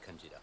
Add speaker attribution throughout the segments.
Speaker 1: 感じだ。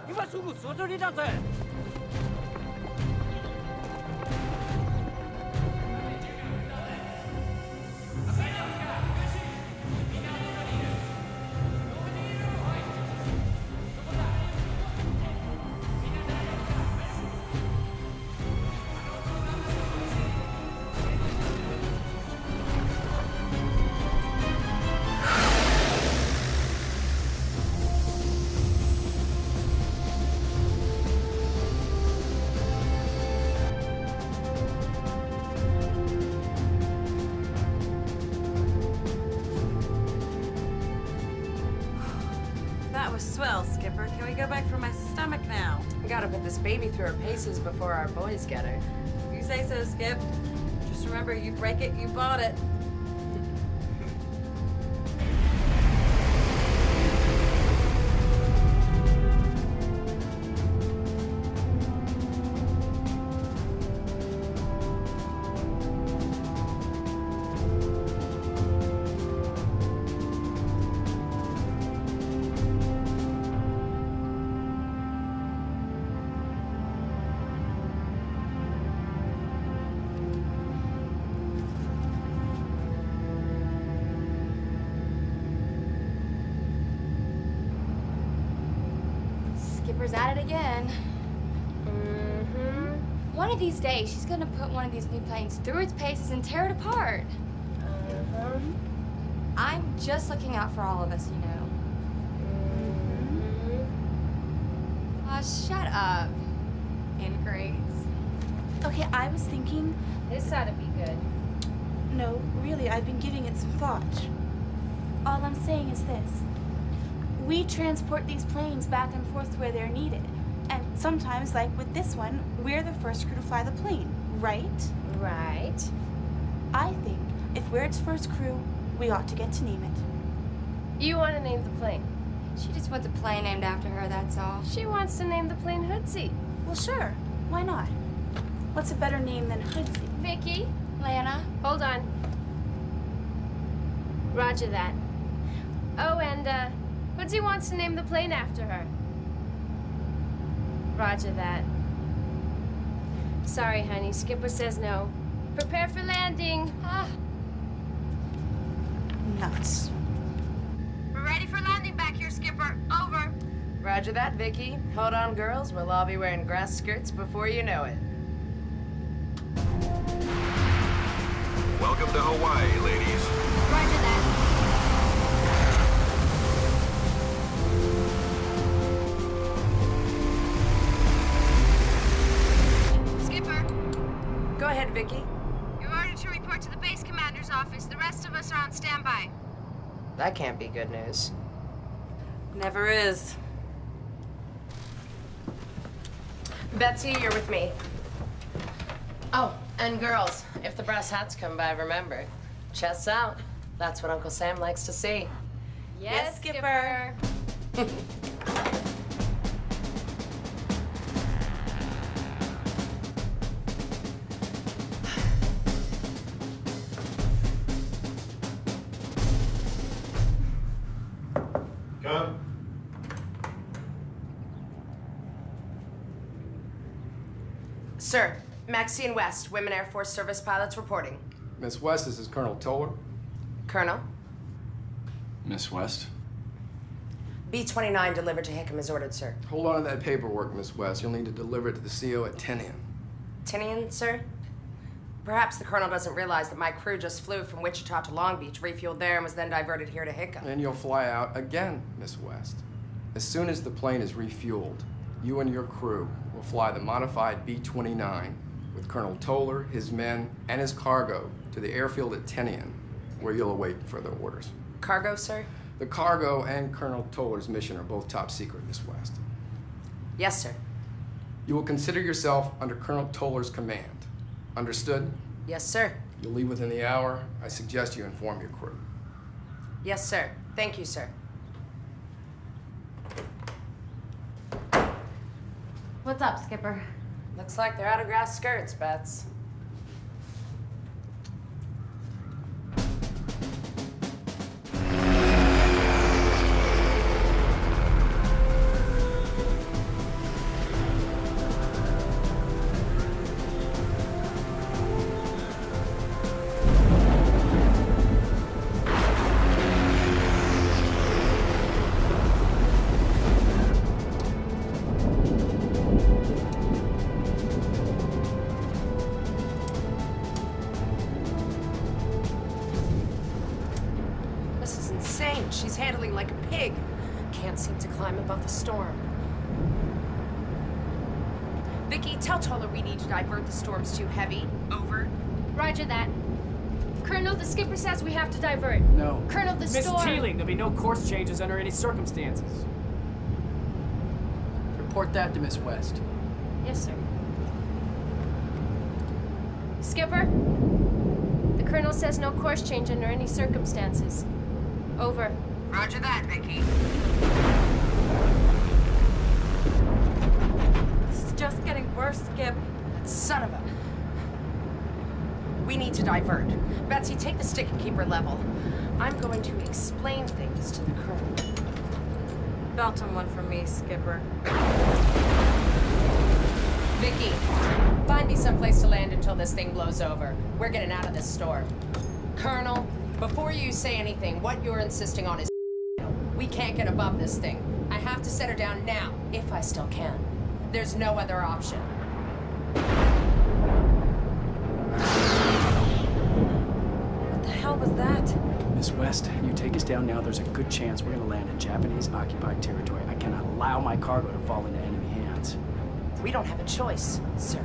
Speaker 1: 今すぐ外に出せ。
Speaker 2: That was swell, Skipper. Can we go back for my stomach now?
Speaker 3: We gotta put this baby through her paces before our boys get her.
Speaker 2: If you say so, Skip. Just remember, you break it, you bought it.
Speaker 4: Skipper's at it again.
Speaker 3: Mm-hmm.
Speaker 4: One of these days, she's gonna put one of these new planes through its paces and tear it apart.
Speaker 3: Uh-huh.
Speaker 4: I'm just looking out for all of us, you know.
Speaker 3: Mm-hmm.
Speaker 4: Aw, shut up. Ingrates.
Speaker 5: Okay, I was thinking,
Speaker 3: This ought to be good.
Speaker 5: no, really, I've been giving it some thought. All I'm saying is this. We transport these planes back and forth where they're needed. And sometimes, like with this one, we're the first crew to fly the plane, right?
Speaker 3: Right.
Speaker 5: I think if we're its first crew, we ought to get to name it.
Speaker 3: You want to name the plane?
Speaker 4: She just wants a plane named after her, that's all.
Speaker 3: She wants to name the plane Hoodsie.
Speaker 5: Well, sure. Why not? What's a better name than Hoodsie?
Speaker 3: Vicky,
Speaker 4: Lana?
Speaker 3: hold on. Roger that. Oh, and, Hoodsie wants to name the plane after her. Roger that. Sorry, honey. Skipper says no. Prepare for landing.
Speaker 4: Ah,
Speaker 5: Nuts.
Speaker 3: We're ready for landing back here, Skipper. Over.
Speaker 6: Roger that, Vicky. Hold on, girls. We'll all be wearing grass skirts before you know it.
Speaker 7: Welcome to Hawaii, ladies.
Speaker 4: Roger that.
Speaker 3: Skipper,
Speaker 6: Go ahead, Vicky.
Speaker 3: you're ordered to report to the base commander's office. The rest of us are on standby.
Speaker 6: That can't be good news.
Speaker 2: Never is.
Speaker 6: Betsy, you're with me. Oh, and girls, if the brass hats come by, remember, chests out. That's what Uncle Sam likes to see.
Speaker 3: Yes,
Speaker 2: Skipper.
Speaker 7: Come.
Speaker 6: Sir, Maxine West, Women Air Force Service pilots reporting.
Speaker 1: Miss West, this is Colonel Toller.
Speaker 6: Colonel,
Speaker 8: Miss West?
Speaker 6: B-29 delivered to Hickam as ordered, sir.
Speaker 1: Hold on to that paperwork, Miss West. You'll need to deliver it to the CO at 10 a.m.
Speaker 6: Tinian, sir? Perhaps the Colonel doesn't realize that my crew just flew from Wichita to Long Beach, refueled there, and was then diverted here to Hickam.
Speaker 1: And you'll fly out again, Miss West. As soon as the plane is refueled, you and your crew will fly the modified B-29 with Colonel Toller, his men, and his cargo to the airfield at Tinian, where you'll await further orders.
Speaker 6: Cargo, sir?
Speaker 1: The cargo and Colonel Toller's mission are both top secret, Miss West.
Speaker 6: Yes, sir.
Speaker 1: You will consider yourself under Colonel Toller's command. Understood?
Speaker 6: Yes, sir.
Speaker 1: You'll leave within the hour. I suggest you inform your crew.
Speaker 6: Yes, sir. Thank you, sir.
Speaker 3: What's up, Skipper?
Speaker 6: Looks like they're out of grass skirts, Bets. She's handling like a pig. Can't seem to climb above the storm. Vicky, tell Toller we need to divert. The storm's too heavy. Over.
Speaker 3: Roger that. Colonel, the skipper says we have to divert.
Speaker 9: No.
Speaker 3: Colonel, the
Speaker 9: Miss
Speaker 3: storm...
Speaker 9: Teeling, there'll be no course changes under any circumstances. Report that to Miss West.
Speaker 3: Yes, sir. Skipper? The Colonel says no course change under any circumstances. Over.
Speaker 6: Roger that, Vicky.
Speaker 2: This is just getting worse, Skip.
Speaker 6: Son of a... We need to divert. Betsy, take the stick and keep her level. I'm going to explain things to the Colonel.
Speaker 2: Belt on one for me, Skipper.
Speaker 6: Vicky, find me someplace to land until this thing blows over. We're getting out of this storm. Colonel, before you say anything, what you're insisting on is we can't get above this thing. I have to set her down now, if I still can. There's no other option.
Speaker 2: What the hell was that?
Speaker 9: Miss West, you take us down now, there's a good chance we're gonna land in Japanese-occupied territory. I cannot allow my cargo to fall into enemy hands.
Speaker 6: We don't have a choice, sir.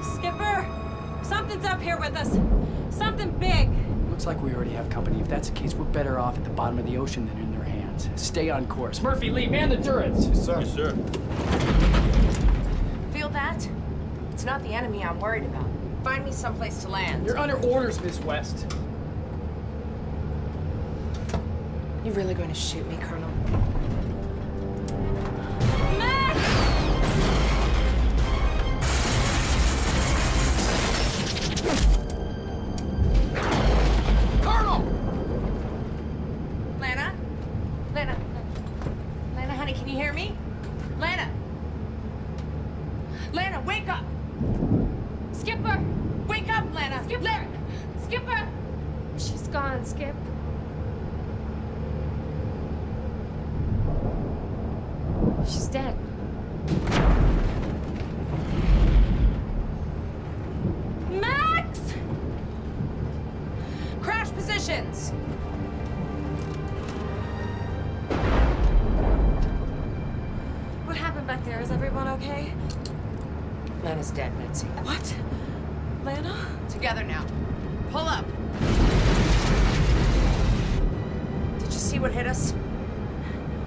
Speaker 2: Skipper! Something's up here with us. Something big.
Speaker 9: Looks like we already have company. If that's the case, we're better off at the bottom of the ocean than in their hands. Stay on course. Murphy, Lee, man the turrets!
Speaker 1: Yes, sir.
Speaker 8: Yes, sir.
Speaker 6: Feel that? It's not the enemy I'm worried about. Find me someplace to land.
Speaker 9: You're under orders, Miss West.
Speaker 6: You really going to shoot me, Colonel? Lana, honey, can you hear me? Lana, wake up!
Speaker 3: Skipper!
Speaker 6: Wake up, Lana!
Speaker 3: Skipper! Skipper! She's gone, Skip. She's dead.
Speaker 6: Max! Crash positions!
Speaker 2: What happened back there? Is everyone okay?
Speaker 6: Lana's dead, Betsy.
Speaker 2: What? Lana?
Speaker 6: Together now. Pull up. Did you see what hit us?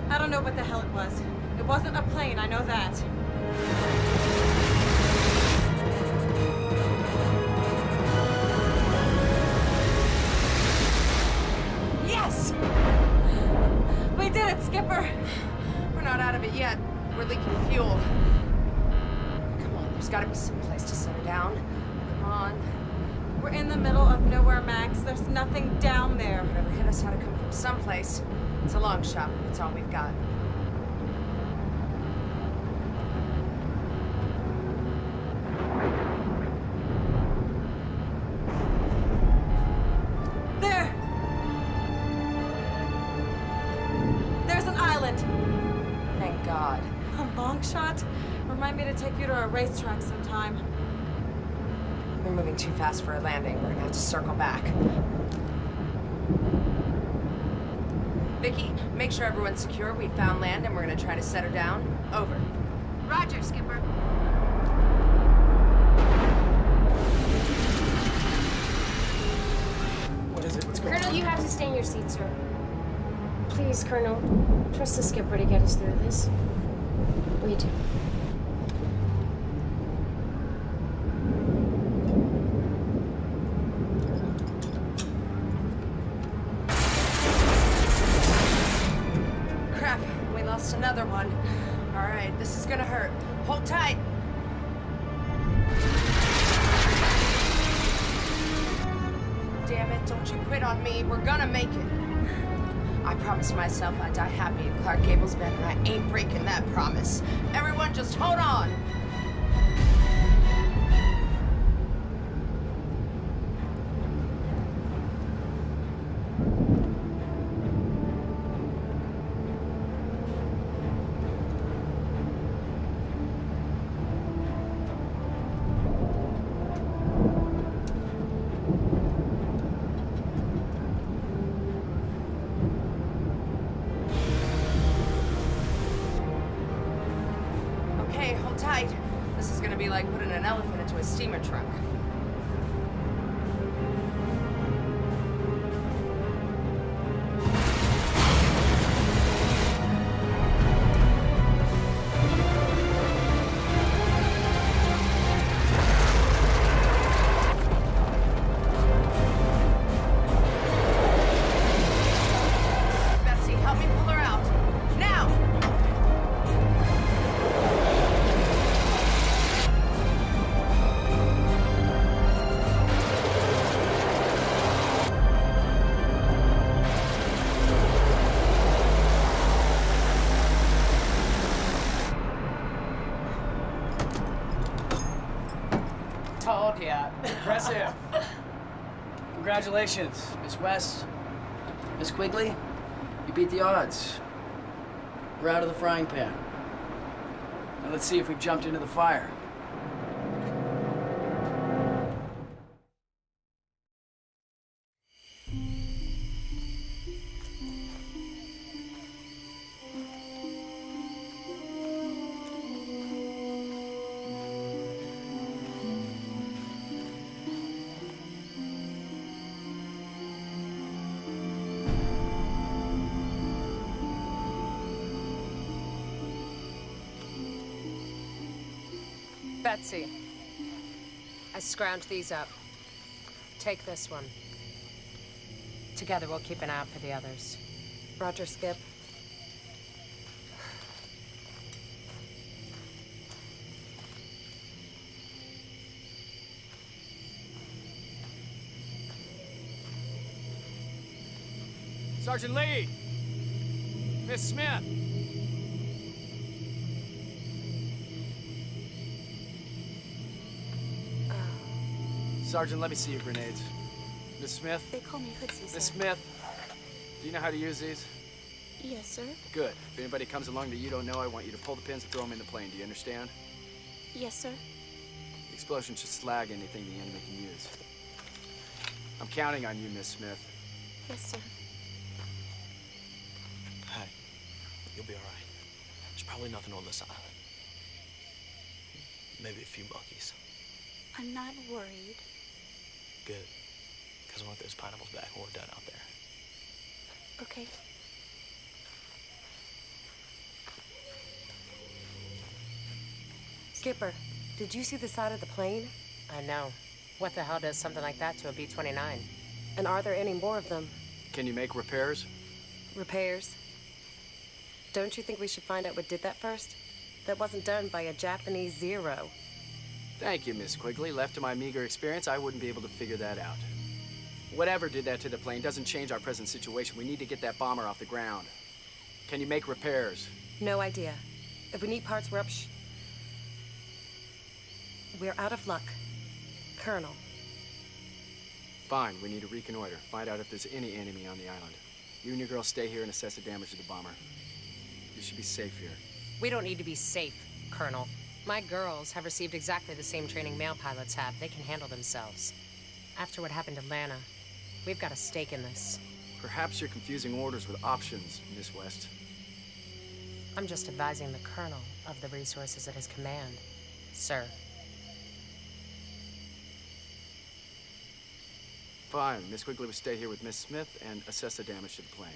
Speaker 2: I don't know what the hell it was. It wasn't a plane, I know that.
Speaker 6: Yes!
Speaker 2: We did it, Skipper!
Speaker 6: We're not out of it yet. We're leaking fuel. Come on, there's gotta be some place to set her down. Come on.
Speaker 2: We're in the middle of nowhere, Max. There's nothing down there.
Speaker 6: Whatever hit us had to come from someplace. It's a long shot, but it's all we've got.
Speaker 2: long shot? Remind me to take you to a racetrack sometime.
Speaker 6: We're moving too fast for a landing. We're gonna have to circle back. Vicky, make sure everyone's secure. We found land and we're gonna try to set her down. Over.
Speaker 3: Roger, Skipper.
Speaker 9: What is it? What's going
Speaker 3: Colonel,
Speaker 9: on?
Speaker 3: you have to stay in your seat, sir. Please, Colonel, trust the skipper to get us through this. We do.
Speaker 6: Crap, we lost another one. All right, this is gonna hurt. Hold tight. Damn it, don't you quit on me. We're gonna make it. I promised myself I'd die happy in Clark Gable's bed, and I ain't breaking that promise. Everyone just hold on. Okay, hold tight. This is gonna be like putting an elephant into a steamer trunk. Betsy, help me pull her out. Now! Told ya.
Speaker 9: Impressive. Congratulations, Miss West. Miss Quigley, you beat the odds. We're out of the frying pan. Now let's see if we've jumped into the fire.
Speaker 6: Betsy, I scrounged these up. Take this one. Together we'll keep an eye out for the others. Roger, Skip.
Speaker 9: Sergeant Lee! Miss Smith! Sergeant, let me see your grenades. Miss Smith?
Speaker 5: They call me Hoodsie, sir.
Speaker 9: Miss Smith, do you know how to use these?
Speaker 5: Yes, sir.
Speaker 9: Good. If anybody comes along that you don't know, I want you to pull the pins and throw them in the plane. Do you understand?
Speaker 5: Yes, sir.
Speaker 9: The explosion should slag anything the enemy can use. I'm counting on you, Miss Smith.
Speaker 5: Yes, sir.
Speaker 10: Hey, you'll be all right. There's probably nothing on this island. Maybe a few Buckies.
Speaker 5: I'm not worried.
Speaker 10: Good. Because I want those pineapples back when we're done out there.
Speaker 5: Okay.
Speaker 6: Skipper, did you see the side of the plane? I know. What the hell does something like that to a B-29? And are there any more of them?
Speaker 9: Can you make repairs?
Speaker 6: Repairs? Don't you think we should find out what did that first? That wasn't done by a Japanese Zero.
Speaker 9: Thank you, Miss Quigley. Left to my meager experience, I wouldn't be able to figure that out. Whatever did that to the plane doesn't change our present situation. We need to get that bomber off the ground. Can you make repairs?
Speaker 6: No idea. If we need parts, we're we're out of luck. Colonel.
Speaker 9: Fine, we need to reconnoiter. Find out if there's any enemy on the island. You and your girl stay here and assess the damage to the bomber. You should be safe here.
Speaker 6: We don't need to be safe. Colonel. My girls have received exactly the same training male pilots have. They can handle themselves. After what happened to Lana, we've got a stake in this.
Speaker 9: Perhaps you're confusing orders with options, Miss West.
Speaker 6: I'm just advising the Colonel of the resources at his command, sir.
Speaker 9: Fine. Miss Quigley will stay here with Miss Smith and assess the damage to the plane.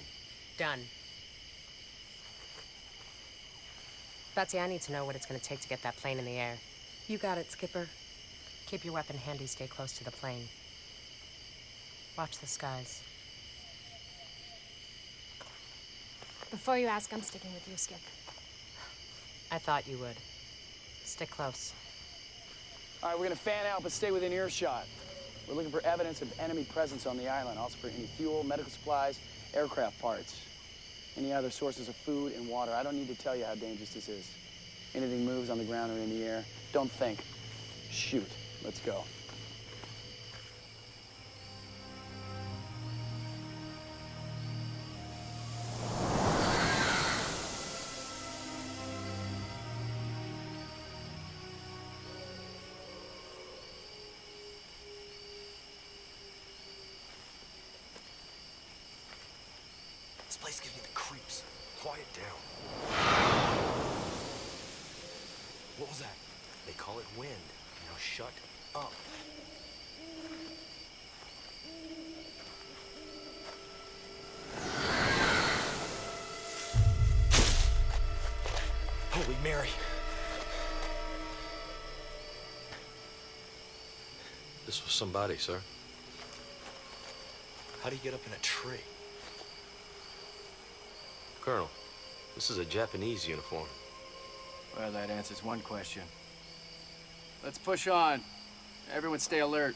Speaker 6: Done. Betsy, I need to know what it's going to take to get that plane in the air.
Speaker 2: You got it, Skipper.
Speaker 6: Keep your weapon handy, stay close to the plane. Watch the skies.
Speaker 3: Before you ask, I'm sticking with you, Skip.
Speaker 6: I thought you would. Stick close.
Speaker 11: All right, we're gonna fan out, but stay within earshot. We're looking for evidence of enemy presence on the island, also for any fuel, medical supplies, aircraft parts, any other sources of food and water. I don't need to tell you how dangerous this is. Anything moves on the ground or in the air, don't think. Shoot. Let's go.
Speaker 10: This place gives me the creeps.
Speaker 7: Quiet down.
Speaker 10: What was that?
Speaker 7: They call it wind. Now shut up.
Speaker 10: Holy Mary.
Speaker 7: This was somebody, sir.
Speaker 10: How do you get up in a tree?
Speaker 7: Colonel, this is a Japanese uniform.
Speaker 9: Well, that answers one question. Let's push on. Everyone stay alert.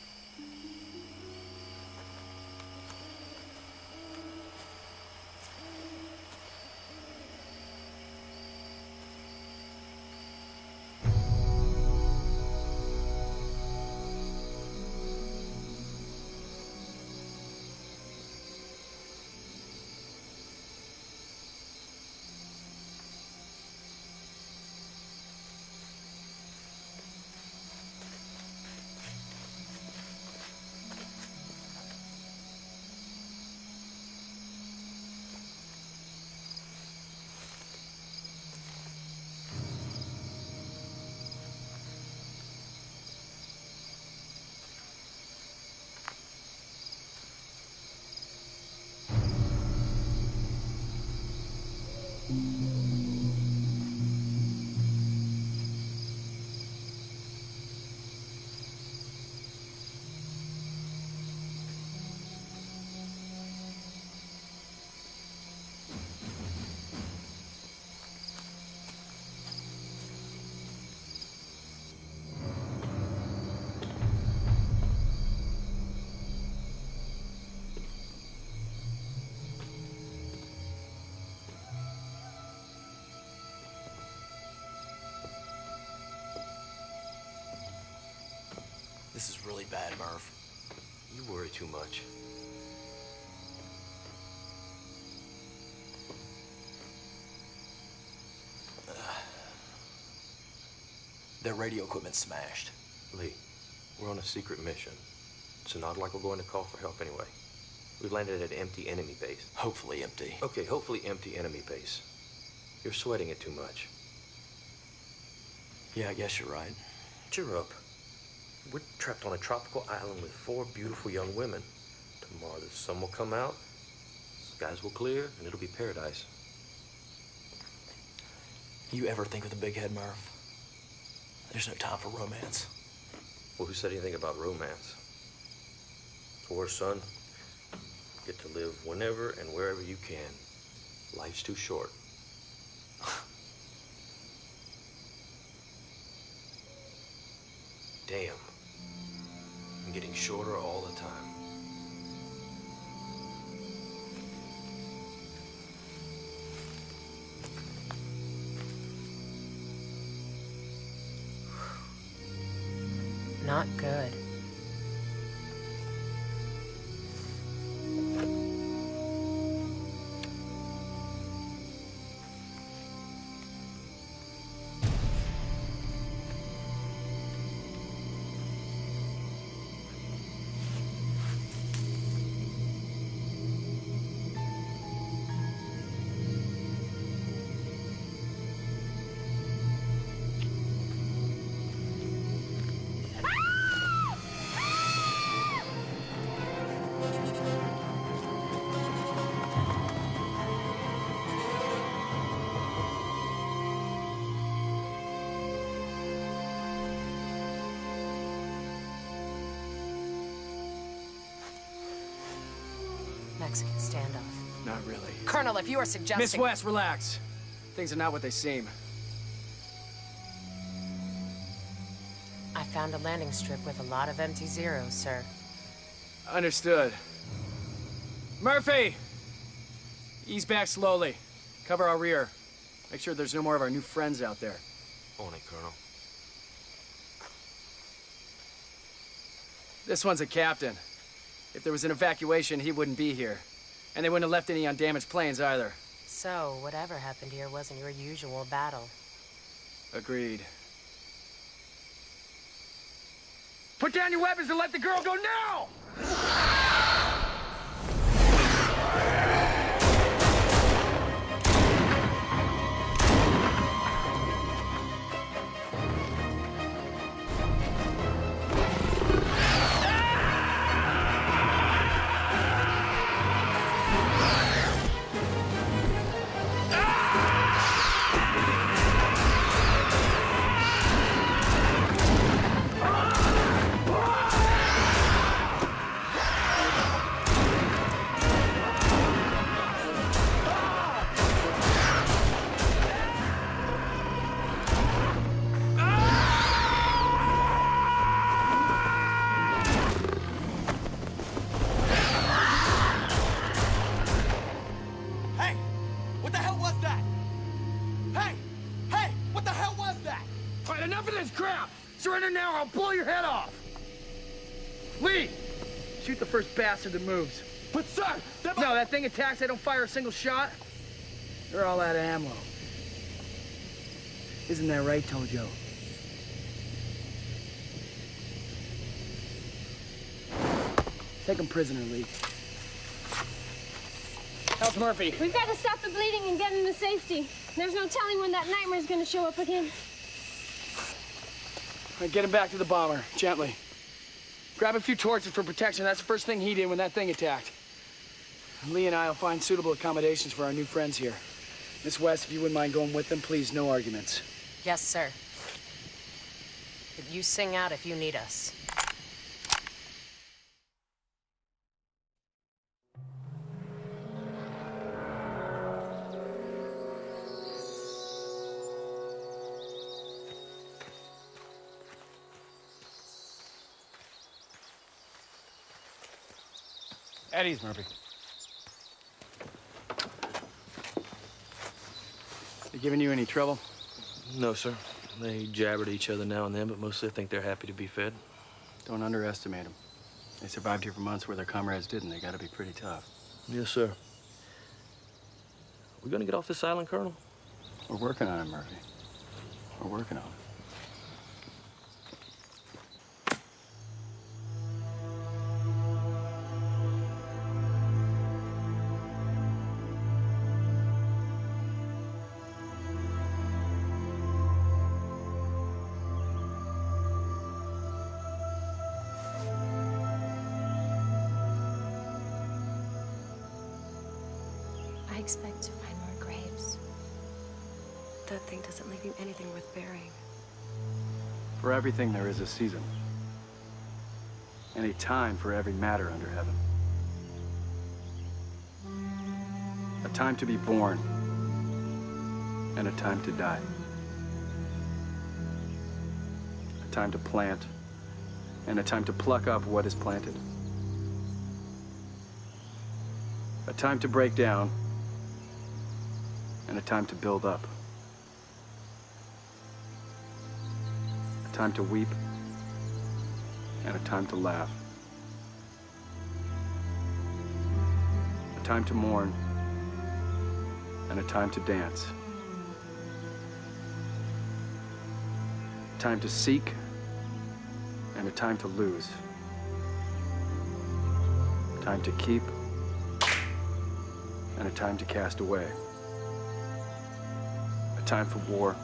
Speaker 10: This is really bad, Murph.
Speaker 7: You worry too much.
Speaker 10: Their radio equipment's smashed.
Speaker 7: Lee, we're on a secret mission. So not like we're going to call for help anyway. We've landed at an empty enemy base.
Speaker 10: Hopefully empty.
Speaker 7: Okay, hopefully empty enemy base. You're sweating it too much.
Speaker 10: Yeah, I guess you're right.
Speaker 7: Cheer up. We're trapped on a tropical island with 4 beautiful young women. Tomorrow the sun will come out, skies will clear, and it'll be paradise.
Speaker 10: You ever think of the big head, Murph? There's no time for romance.
Speaker 7: Well, who said anything about romance? Poor son, get to live whenever and wherever you can. Life's too short. Damn. I'm getting shorter all the time.
Speaker 6: Not good. Mexican standoff.
Speaker 9: Not really.
Speaker 6: Colonel, if you are suggesting...
Speaker 9: Miss West, relax. Things are not what they seem.
Speaker 6: I found a landing strip with a lot of empty zeros, sir.
Speaker 9: Understood. Murphy! Ease back slowly. Cover our rear. Make sure there's no more of our new friends out there.
Speaker 7: On it, Colonel.
Speaker 9: This one's a captain. If there was an evacuation, he wouldn't be here. And they wouldn't have left any undamaged planes either.
Speaker 6: So, whatever happened here wasn't your usual battle.
Speaker 9: Agreed. Put down your weapons and let the girl go now! Enough of this crap! Surrender now or I'll blow your head off! Lee! Shoot the first bastard that moves. But sir, no, that thing attacks, I don't fire a single shot. They're all out of ammo. Isn't that right, Tojo? Take him prisoner, Lee. How's Murphy?
Speaker 3: We've got to stop the bleeding and get him to safety. There's no telling when that nightmare's gonna show up again.
Speaker 9: All right, get him back to the bomber, gently. Grab a few torches for protection. That's the first thing he did when that thing attacked. Lee and I will find suitable accommodations for our new friends here. Miss West, if you wouldn't mind going with them, please, no arguments.
Speaker 6: Yes, sir. But you sing out if you need us.
Speaker 9: At ease, Murphy. They giving you any trouble?
Speaker 7: No, sir. They jabber at each other now and then, but mostly I think they're happy to be fed.
Speaker 9: Don't underestimate them. They survived here for months where their comrades didn't. They gotta be pretty tough.
Speaker 7: Yes, sir. We gonna get off this island, Colonel?
Speaker 9: We're working on it, Murphy. We're working on it.
Speaker 2: I expect to find more graves. That thing doesn't leave you anything worth burying.
Speaker 9: For everything, there is a season. And a time for every matter under heaven. A time to be born, and a time to die. A time to plant, and a time to pluck up what is planted. A time to break down, and a time to build up. A time to weep, and a time to laugh. A time to mourn, and a time to dance. A time to seek, and a time to lose. A time to keep, and a time to cast away. A time for war,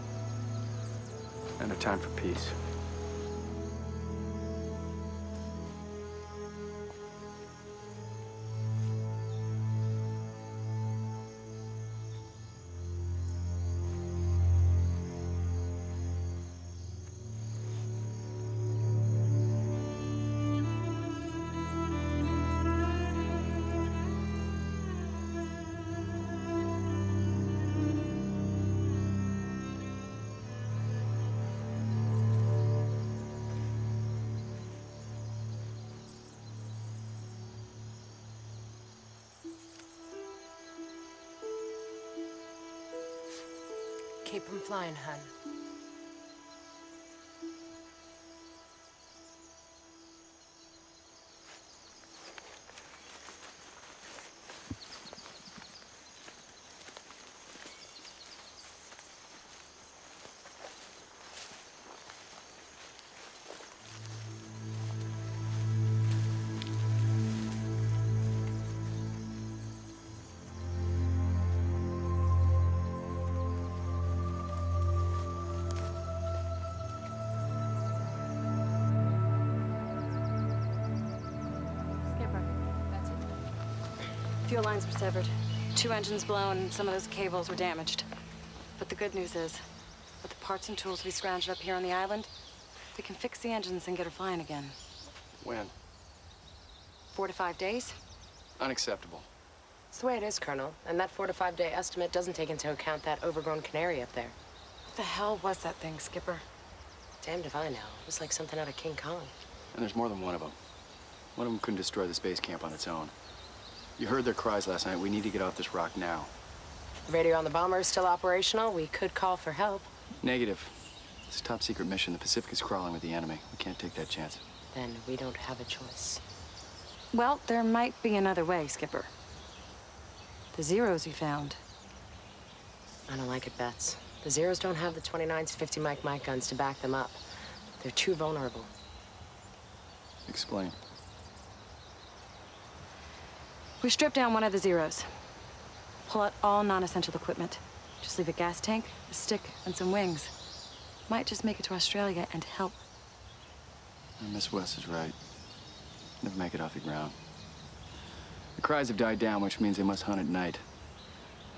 Speaker 9: and a time for peace.
Speaker 6: Keep 'em flying, hun.
Speaker 2: Skipper, that's it. Fuel lines were severed. 2 engines blown and some of those cables were damaged. But the good news is, with the parts and tools we scrounged up here on the island, we can fix the engines and get her flying again.
Speaker 1: When?
Speaker 2: 4 to 5 days?
Speaker 1: Unacceptable.
Speaker 6: It's the way it is, Colonel. And that 4 to 5 day estimate doesn't take into account that overgrown canary up there.
Speaker 2: What the hell was that thing, Skipper?
Speaker 6: Damned if I know. It was like something out of King Kong.
Speaker 8: And there's more than one of them. One of them couldn't destroy the space camp on its own. You heard their cries last night. We need to get off this rock now.
Speaker 6: The radio on the bomber is still operational. We could call for help.
Speaker 8: Negative. It's a top secret mission. The Pacific is crawling with the enemy. We can't take that chance.
Speaker 6: Then we don't have a choice.
Speaker 2: Well, there might be another way, Skipper. The Zeros you found.
Speaker 6: I don't like it, Bets. The Zeros don't have the 29s 50 Mike guns to back them up. They're too vulnerable.
Speaker 8: Explain.
Speaker 2: We strip down one of the Zeros. Pull out all non-essential equipment. Just leave a gas tank, a stick, and some wings. Might just make it to Australia and help.
Speaker 8: Miss West is right. Never make it off the ground. The cries have died down, which means they must hunt at night.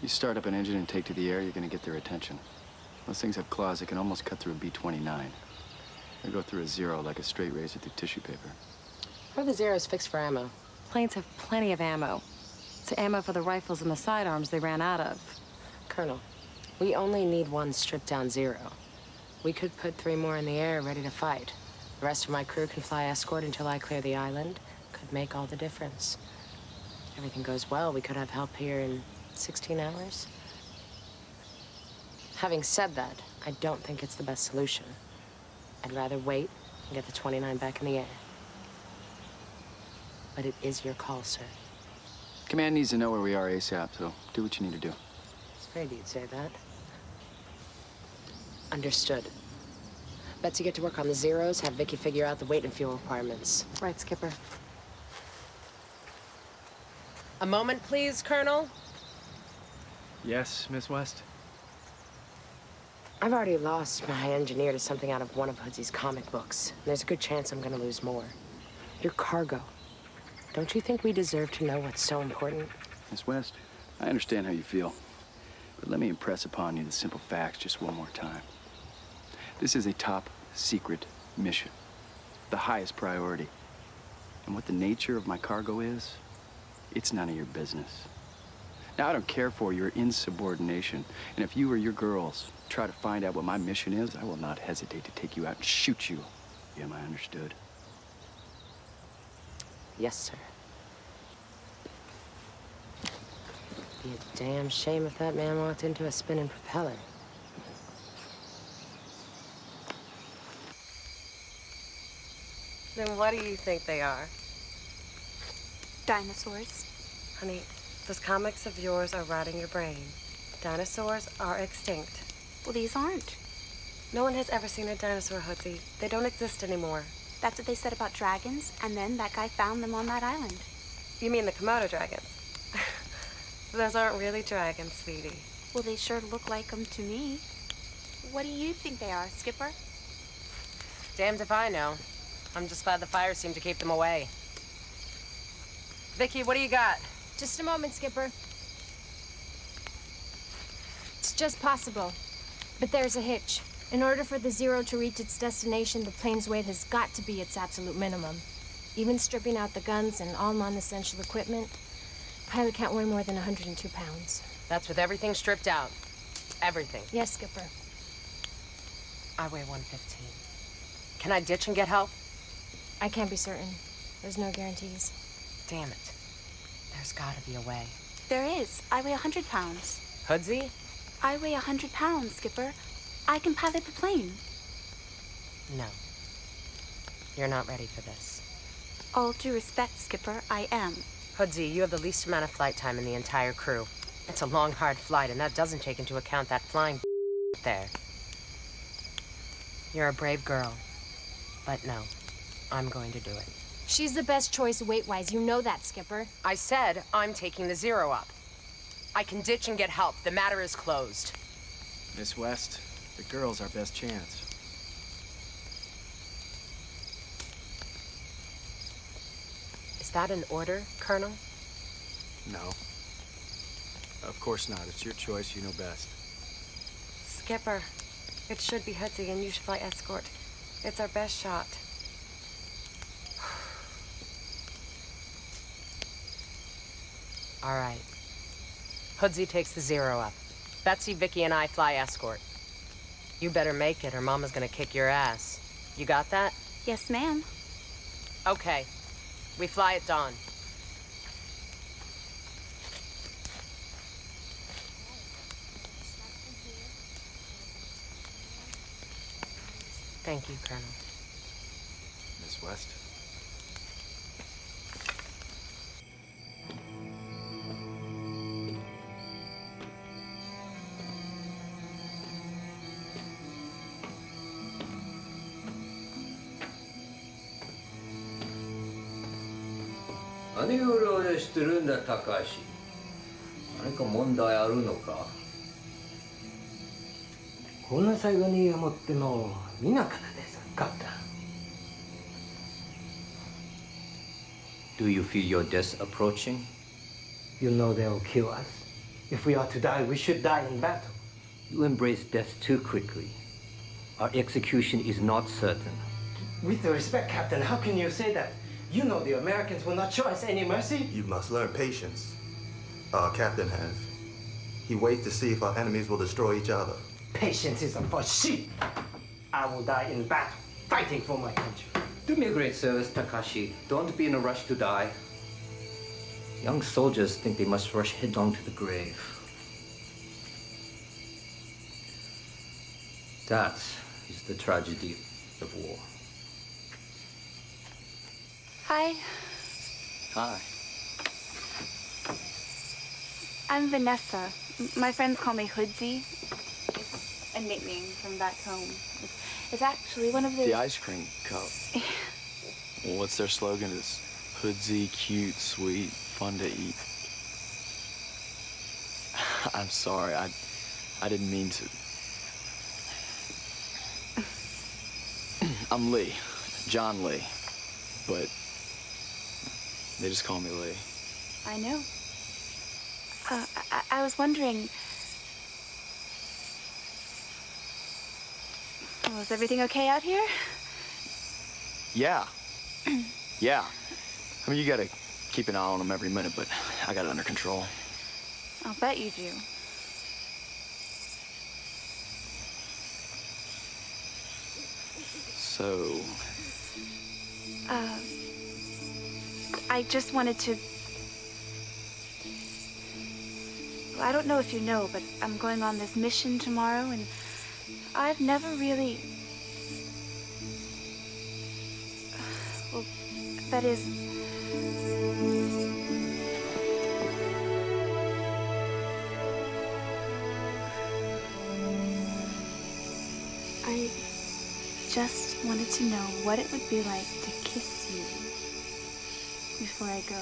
Speaker 8: You start up an engine and take to the air, you're gonna get their attention. Those things have claws that can almost cut through a B-29. They go through a Zero like a straight razor through tissue paper.
Speaker 6: What are the Zeros fixed for ammo?
Speaker 2: Planes have plenty of ammo. It's ammo for the rifles and the sidearms they ran out of.
Speaker 6: Colonel, we only need 1 stripped-down Zero. We could put 3 more in the air ready to fight. The rest of my crew can fly escort until I clear the island. Could make all the difference. If everything goes well, we could have help here in 16 hours. Having said that, I don't think it's the best solution. I'd rather wait and get the 29 back in the air. But it is your call, sir.
Speaker 8: Command needs to know where we are ASAP, so do what you need to do.
Speaker 6: It's afraid you'd say that. Understood. Betsy, get to work on the Zeros. Have Vicky figure out the weight and fuel requirements.
Speaker 2: Right, Skipper.
Speaker 6: A moment, please, Colonel.
Speaker 9: Yes, Miss West?
Speaker 6: I've already lost my engineer to something out of one of Hoodsy's comic books. And there's a good chance I'm gonna lose more. Your cargo. Don't you think we deserve to know what's so important?
Speaker 8: Miss West, I understand how you feel. But let me impress upon you the simple facts just one more time. This is a top secret mission. The highest priority. And what the nature of my cargo is, it's none of your business. Now, I don't care for your insubordination. And if you or your girls try to find out what my mission is, I will not hesitate to take you out and shoot you. Am I understood?
Speaker 6: Yes, sir. Be a damn shame if that man walked into a spinning propeller. Then what do you think they are?
Speaker 5: Dinosaurs.
Speaker 2: Honey, those comics of yours are rotting your brain. Dinosaurs are extinct.
Speaker 5: Well, these aren't.
Speaker 2: No one has ever seen a dinosaur, Hoodsy. They don't exist anymore.
Speaker 5: That's what they said about dragons, and then that guy found them on that island.
Speaker 2: You mean the Komodo dragons? Those aren't really dragons, sweetie.
Speaker 5: Well, they sure look like them to me. What do you think they are, Skipper?
Speaker 6: Damned if I know. I'm just glad the fire seemed to keep them away. Vicky, what do you got?
Speaker 3: Just a moment, Skipper. It's just possible. But there's a hitch. In order for the Zero to reach its destination, the plane's weight has got to be its absolute minimum. Even stripping out the guns and all non-essential equipment, pilot can't weigh more than 102 pounds.
Speaker 6: That's with everything stripped out. Everything.
Speaker 3: Yes, Skipper.
Speaker 6: I weigh 115. Can I ditch and get help?
Speaker 3: I can't be certain. There's no guarantees.
Speaker 6: Damn it. There's gotta be a way.
Speaker 5: There is. I weigh 100 pounds.
Speaker 6: Hoodsy,
Speaker 5: I weigh 100 pounds, Skipper. I can pilot the plane.
Speaker 6: No. You're not ready for this.
Speaker 5: All due respect, Skipper, I am.
Speaker 6: Hoodsey, you have the least amount of flight time in the entire crew. It's a long, hard flight, and that doesn't take into account that flying there. You're a brave girl. But no, I'm going to do it.
Speaker 3: She's the best choice weight-wise. You know that, Skipper.
Speaker 6: I said I'm taking the Zero up. I can ditch and get help. The matter is closed.
Speaker 8: Miss West, the girl's our best chance.
Speaker 6: Is that an order, Colonel?
Speaker 8: No. Of course not. It's your choice. You know best.
Speaker 2: Skipper, it should be Hoodsey and you should fly escort. It's our best shot.
Speaker 6: All right. Hoodsey takes the Zero up. Betsy, Vicky, and I fly escort. You better make it or Mama's gonna kick your ass. You got that?
Speaker 5: Yes, ma'am.
Speaker 6: Okay. We fly at dawn. Thank you, Colonel.
Speaker 8: Miss West.
Speaker 12: 何をうろうろしてるんだ、高橋。何か問題あるのか。こんな最後に思っても見なかったですかった。Do you feel your death approaching? You know they'll kill us. If we are to die, we should die in battle. You embrace death too quickly. Our execution is not certain. With respect, Captain, how can you say that? You know the Americans will not show us any mercy.
Speaker 13: You must learn patience. Our captain has. He waits to see if our enemies will destroy each other.
Speaker 12: Patience is for sheep. I will die in battle, fighting for my country. Do me a great service, Takashi. Don't be in a rush to die. Young soldiers think they must rush headlong to the grave. That is the tragedy of war.
Speaker 5: Hi,
Speaker 8: Hi.
Speaker 5: I'm Vanessa. My friends call me Hoodsey. It's a nickname from back home. It's actually one of those...
Speaker 8: The ice cream cup. Well, what's their slogan? Is Hoodsey, cute, sweet, fun to eat. I'm sorry. I didn't mean to. I'm Lee. John Lee. But they just call me Lee.
Speaker 5: I know. I was wondering... Well, is everything okay out here?
Speaker 8: Yeah. Yeah. I mean, you gotta keep an eye on them every minute, but I got it under control.
Speaker 5: I'll bet you do.
Speaker 8: So...
Speaker 5: I just wanted to... I don't know if you know, but I'm going on this mission tomorrow, and I've never really... Well, that is... I just wanted to know what it would be like to kiss you before I go.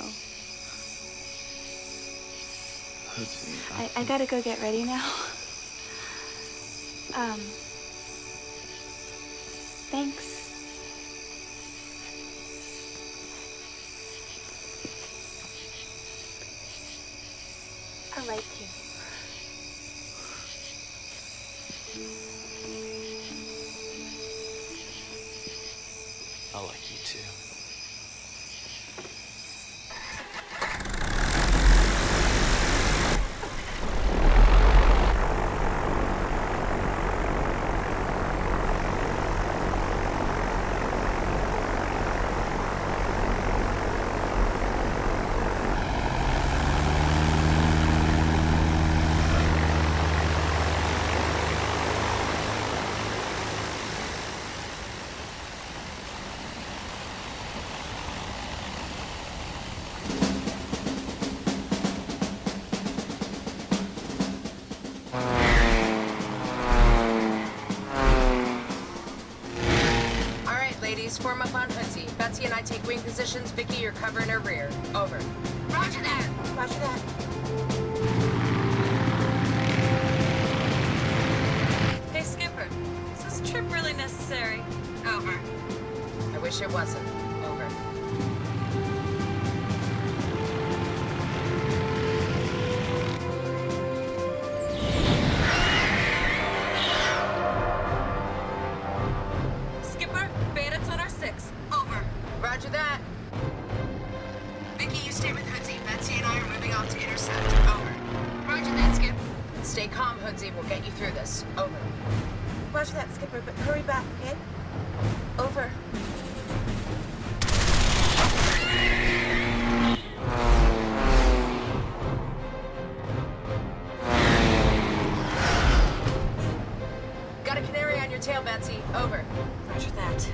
Speaker 5: I gotta go get ready now. Thanks. I like you.
Speaker 10: I like you too.
Speaker 6: Form up on Hoodsie. Betsy and I take wing positions. Vicky, you're covering her rear. Over. Roger that.
Speaker 5: Roger that.
Speaker 2: Hey, Skipper. Is this trip really necessary? Over.
Speaker 6: I wish it wasn't. Over.
Speaker 2: Skipper, bandits on our 6. Over.
Speaker 6: Roger that. Vicky, you stay with Hoodsie. Betsy and I are moving off to intercept. Over. Roger that, Skip. Stay calm, Hoodsie. We'll get you through this. Over.
Speaker 5: Roger that, Skipper, but hurry back, okay? Over.
Speaker 6: Got a canary on your tail, Betsy. Over.
Speaker 2: Roger that.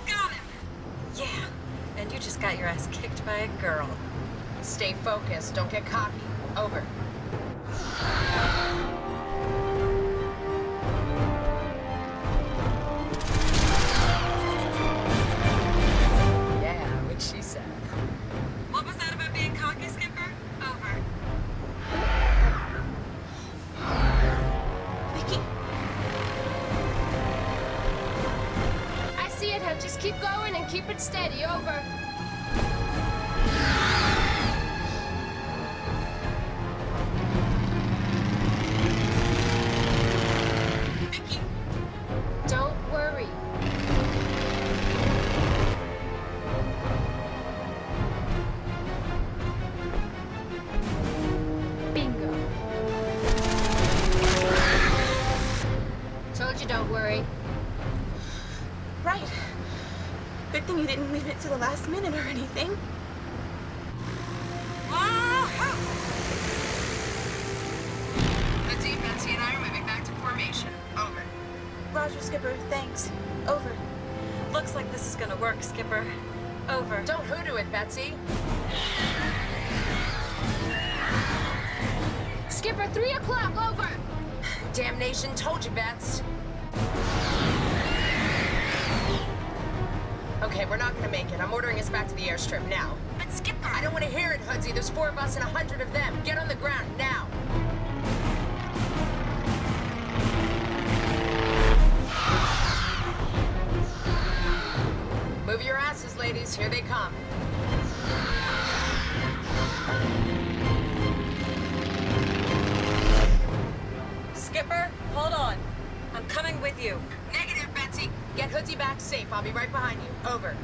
Speaker 2: Got him! Yeah. And you just got your ass kicked by a girl.
Speaker 6: Stay focused. Don't get cocky. Over. Yeah, what she said.
Speaker 2: What was that about being cocky, Skipper? Over.
Speaker 5: Vicky,
Speaker 3: I see it, Hood. Just keep going and keep it steady. Over.
Speaker 2: Vicky!
Speaker 3: Don't worry. Bingo. Told you don't worry.
Speaker 5: right. Good thing you didn't leave it to the last minute or anything.
Speaker 6: Hoodsie, Betsy, and I are moving back to formation. Over.
Speaker 5: Roger, Skipper. Thanks. Over.
Speaker 2: Looks like this is gonna work, Skipper. Over.
Speaker 6: Don't hoodoo it, Betsy.
Speaker 3: Skipper, 3 o'clock. Over.
Speaker 6: Damnation, told you, Bets. Okay, we're not gonna make it. I'm ordering us back to the airstrip now.
Speaker 2: But Skipper!
Speaker 6: I don't want to hear it, Hoodsie. There's 4 of us and 100 of them. Get on the ground now. Move your asses, ladies. Here they come.
Speaker 2: Skipper, hold on. I'm coming with you.
Speaker 6: Negative, Betsy. Get Hoodsie back safe. I'll be right behind you. Over.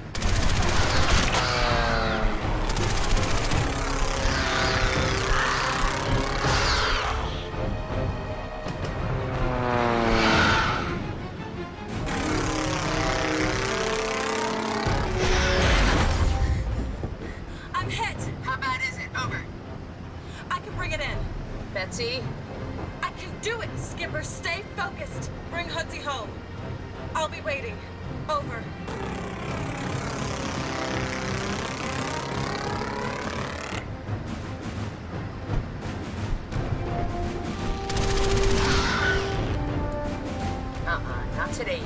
Speaker 2: I'm hit.
Speaker 6: How bad is it? Over.
Speaker 2: I can bring it in.
Speaker 6: Betsy?
Speaker 2: I can do it, Skipper. Stay focused. Bring Hoodsie home. I'll be waiting. Over.
Speaker 6: Not today.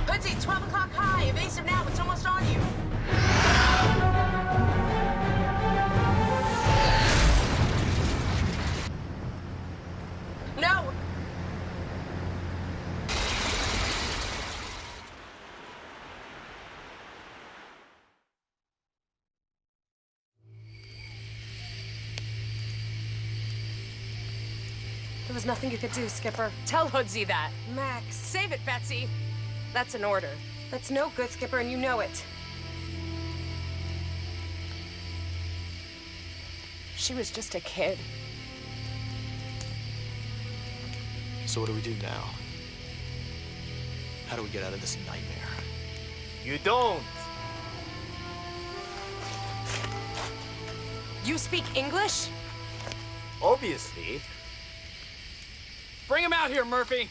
Speaker 6: Hoodsie, 12 o'clock high. Evasive now. It's almost on you. No!
Speaker 2: There was nothing you could do, Skipper.
Speaker 6: Tell Hoodsie that.
Speaker 2: Max.
Speaker 6: Save it, Betsy. That's an order.
Speaker 2: That's no good, Skipper, and you know it.
Speaker 6: She was just a kid.
Speaker 10: So what do we do now? How do we get out of this nightmare?
Speaker 12: You don't.
Speaker 6: You speak English?
Speaker 14: obviously.
Speaker 9: Bring him out here, Murphy.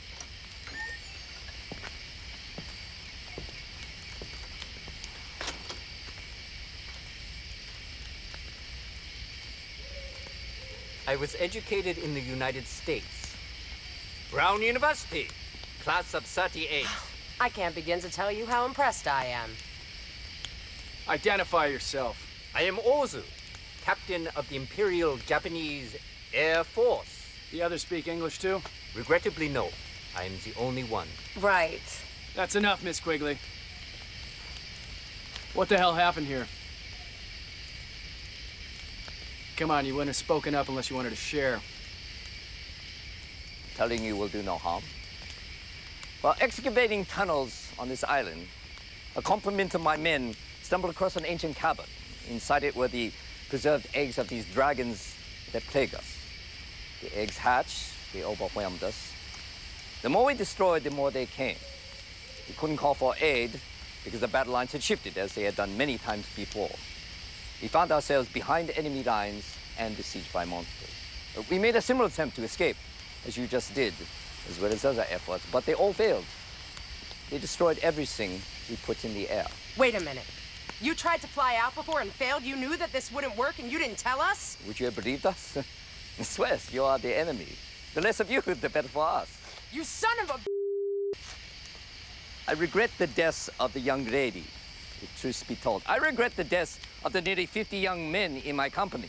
Speaker 14: I was educated in the United States. Brown University, class of 38.
Speaker 6: I can't begin to tell you how impressed I am.
Speaker 9: Identify yourself.
Speaker 14: I am Ozu, captain of the Imperial Japanese Air Force.
Speaker 11: The others speak English too?
Speaker 14: Regrettably, no. I am the only one.
Speaker 6: Right.
Speaker 11: That's enough, Miss Quigley. What the hell happened here? Come on, you wouldn't have spoken up unless you wanted to share.
Speaker 14: Telling you will do no harm. While excavating tunnels on this island, a complement of my men stumbled across an ancient cabin. Inside it were the preserved eggs of these dragons that plague us. The eggs hatched, they overwhelmed us. The more we destroyed, the more they came. We couldn't call for aid because the battle lines had shifted, as they had done many times before. We found ourselves behind enemy lines and besieged by monsters. We made a similar attempt to escape, as you just did, as well as other efforts, but they all failed. They destroyed everything we put in the air.
Speaker 6: Wait a minute. You tried to fly out before and failed? You knew that this wouldn't work and you didn't tell us?
Speaker 14: Would you have believed us? Miss West, you are the enemy. The less of you, the better for us.
Speaker 6: You son of a...
Speaker 14: I regret the deaths of the young lady, if truth be told. I regret the deaths of the nearly 50 young men in my company.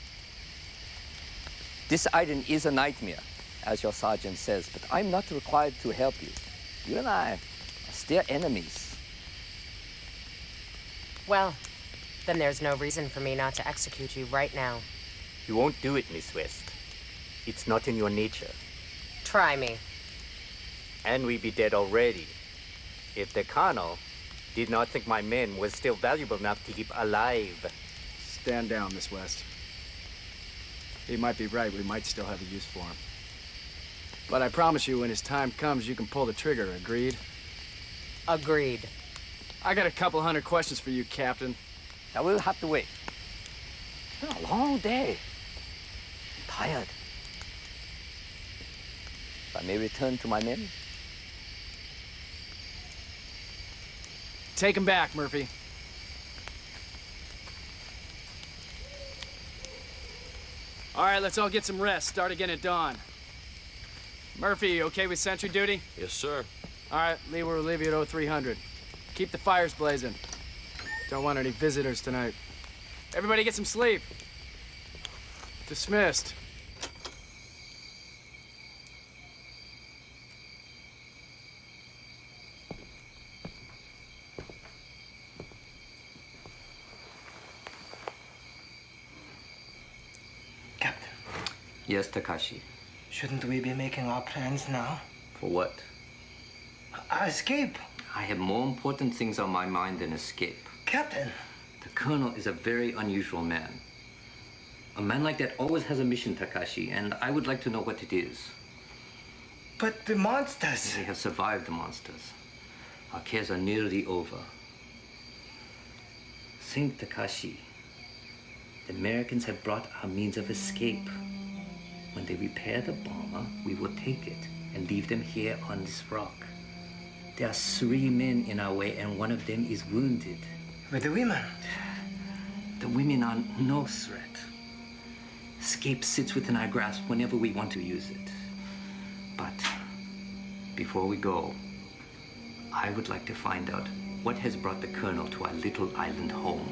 Speaker 14: This island is a nightmare, as your sergeant says, but I'm not required to help you. You and I are still enemies.
Speaker 6: Well, then there's no reason for me not to execute you right now.
Speaker 14: You won't do it, Miss West. It's not in your nature.
Speaker 6: Try me.
Speaker 14: And we'd be dead already. If the colonel did not think my men were still valuable enough to keep alive.
Speaker 11: Stand down, Miss West. He might be right. We might still have a use for him. But I promise you, when his time comes, you can pull the trigger. Agreed?
Speaker 6: Agreed.
Speaker 11: I got a couple hundred questions for you, Captain.
Speaker 14: Now we'll have to wait. It's been a long day. I'm tired. If I may return to my men.
Speaker 11: Take him back, Murphy. All right, let's all get some rest. Start again at dawn. Murphy, you okay with sentry duty?
Speaker 7: Yes, sir.
Speaker 11: All right, Lee will relieve you at 0300. Keep the fires blazing. Don't want any visitors tonight. Everybody get some sleep. Dismissed.
Speaker 12: Captain,
Speaker 7: Yes, Takashi.
Speaker 12: shouldn't we be making our plans now?
Speaker 7: For what?
Speaker 12: Our escape.
Speaker 7: I have more important things on my mind than escape.
Speaker 12: Captain.
Speaker 7: The Colonel is a very unusual man. A man like that always has a mission, Takashi, and I would like to know what it is.
Speaker 12: But the monsters.
Speaker 7: We have survived the monsters. Our cares are nearly over. Think, Takashi. The Americans have brought our means of escape. When they repair the bomber, we will take it and leave them here on this rock. There are 3 men in our way, and one of them is wounded.
Speaker 12: With the women?
Speaker 7: The women are no threat. Escape sits within our grasp whenever we want to use it. But before we go, I would like to find out what has brought the Colonel to our little island home.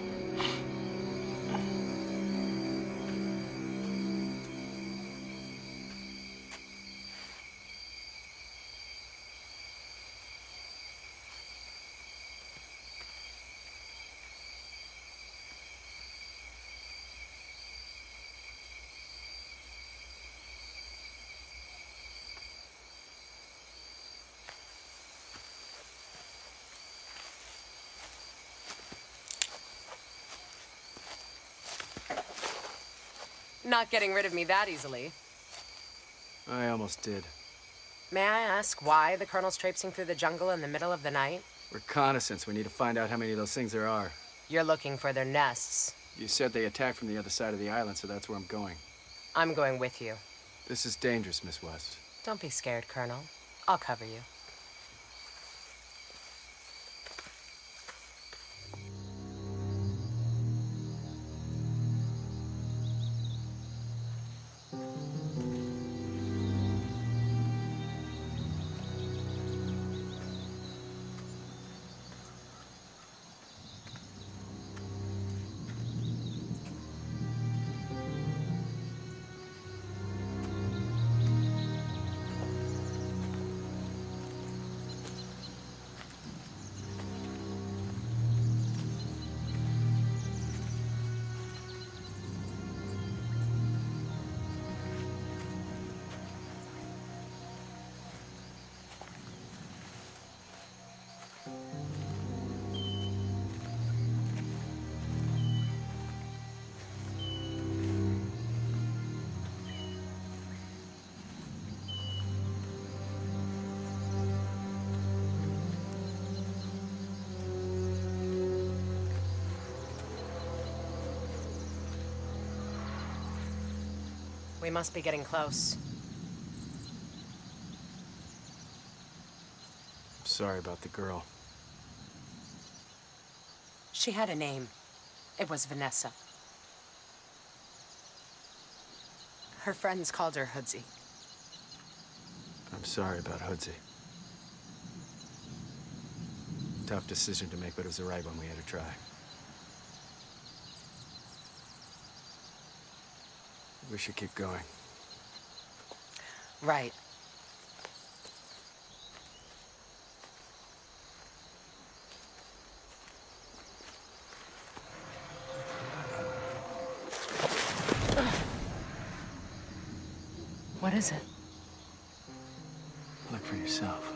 Speaker 6: Not getting rid of me that easily.
Speaker 11: I almost did.
Speaker 6: May I ask why the Colonel's traipsing through the jungle in the middle of the night?
Speaker 11: Reconnaissance. We need to find out how many of those things there are.
Speaker 6: You're looking for their nests.
Speaker 11: You said they attacked from the other side of the island, so that's where I'm going.
Speaker 6: I'm going with you.
Speaker 8: This is dangerous, Miss West.
Speaker 6: Don't be scared, Colonel. I'll cover you. We must be getting close.
Speaker 8: I'm sorry about the girl.
Speaker 6: She had a name. It was Vanessa. Her friends called her Hoodsy.
Speaker 8: I'm sorry about Hoodsy. Tough decision to make, but it was the right one. We had to try. We should keep going.
Speaker 6: Right. What is it?
Speaker 8: Look for yourself.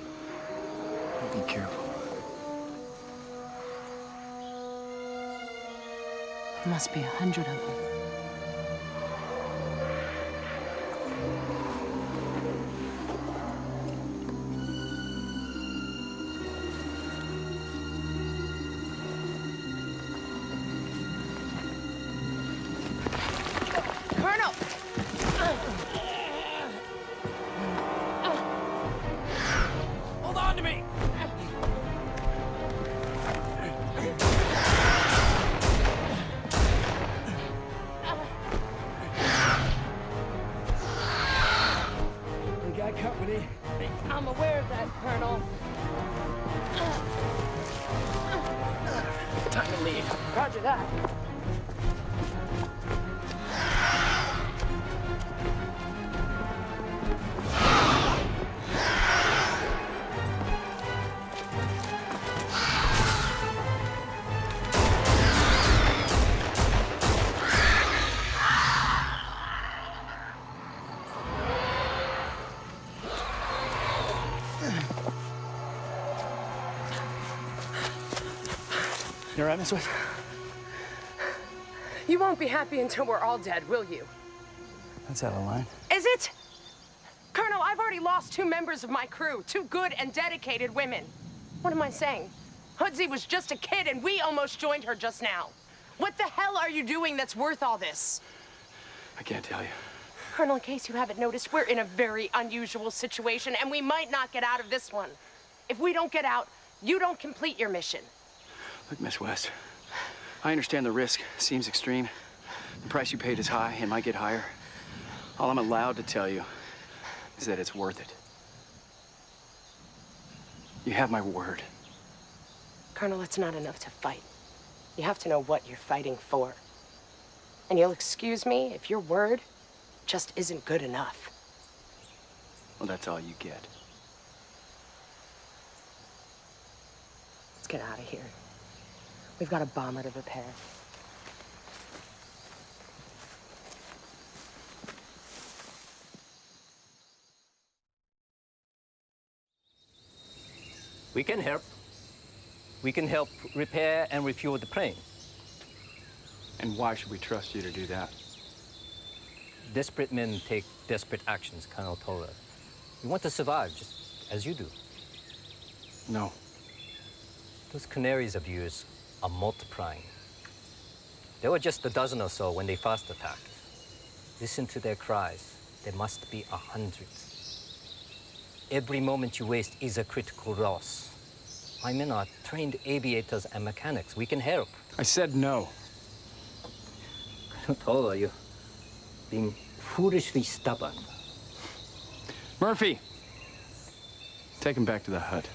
Speaker 8: Be careful.
Speaker 6: There must be 100 of them.
Speaker 5: Colonel!
Speaker 9: Hold on to me! We got company.
Speaker 5: I'm aware of that, Colonel.
Speaker 9: Time to leave.
Speaker 5: Roger that.
Speaker 9: You all right, Miss West?
Speaker 6: You won't be happy until we're all dead, will you?
Speaker 8: That's out of line.
Speaker 6: Is it? Colonel, I've already lost 2 members of my crew, 2 good and dedicated women. What am I saying? Hoodsy was just a kid and we almost joined her just now. What the hell are you doing that's worth all this?
Speaker 8: I can't tell you.
Speaker 6: Colonel, in case you haven't noticed, we're in a very unusual situation and we might not get out of this one. If we don't get out, you don't complete your mission.
Speaker 8: Look, Miss West, I understand the risk seems extreme. The price you paid is high and might get higher. All I'm allowed to tell you is that it's worth it. You have my word.
Speaker 6: Colonel, it's not enough to fight. You have to know what you're fighting for. And you'll excuse me if your word just isn't good enough.
Speaker 8: Well, that's all you get.
Speaker 6: Let's get out of here. We've got a bomber to repair.
Speaker 14: We can help. We can help repair and refuel the plane.
Speaker 8: And why should we trust you to do that?
Speaker 14: Desperate men take desperate actions, Colonel Toller. We want to survive, just as you do.
Speaker 8: No.
Speaker 14: Those canaries of yours are multiplying. There were just a dozen or so when they first attacked. Listen to their cries.
Speaker 12: there must be 100. Every moment you waste is a critical loss. My men are trained aviators and mechanics. We can help.
Speaker 8: I said no.
Speaker 12: Tola, you're being foolishly stubborn.
Speaker 8: Murphy! Take him back to the hut.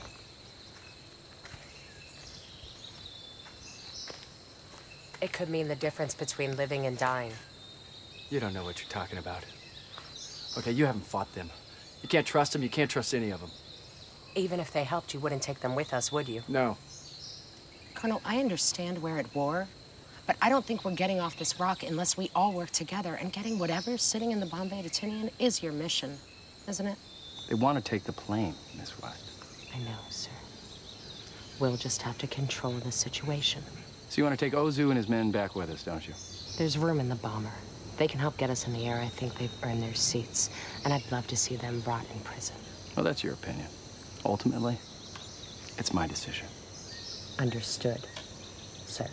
Speaker 6: It could mean the difference between living and dying.
Speaker 8: You don't know what you're talking about. Okay, you haven't fought them. You can't trust them, you can't trust any of them.
Speaker 6: Even if they helped, you wouldn't take them with us, would you?
Speaker 8: No.
Speaker 15: Colonel, I understand we're at war, but I don't think we're getting off this rock unless we all work together, and getting whatever's sitting in the Bombay Titanium is your mission, isn't it?
Speaker 8: They want to take the plane, Miss West.
Speaker 6: I know, sir. We'll just have to control the situation.
Speaker 8: So you want to take Ozu and his men back with us, don't you?
Speaker 6: There's room in the bomber. They can help get us in the air. I think they've earned their seats, and I'd love to see them brought in prison.
Speaker 8: Well, that's your opinion. Ultimately, it's my decision.
Speaker 6: Understood, sir.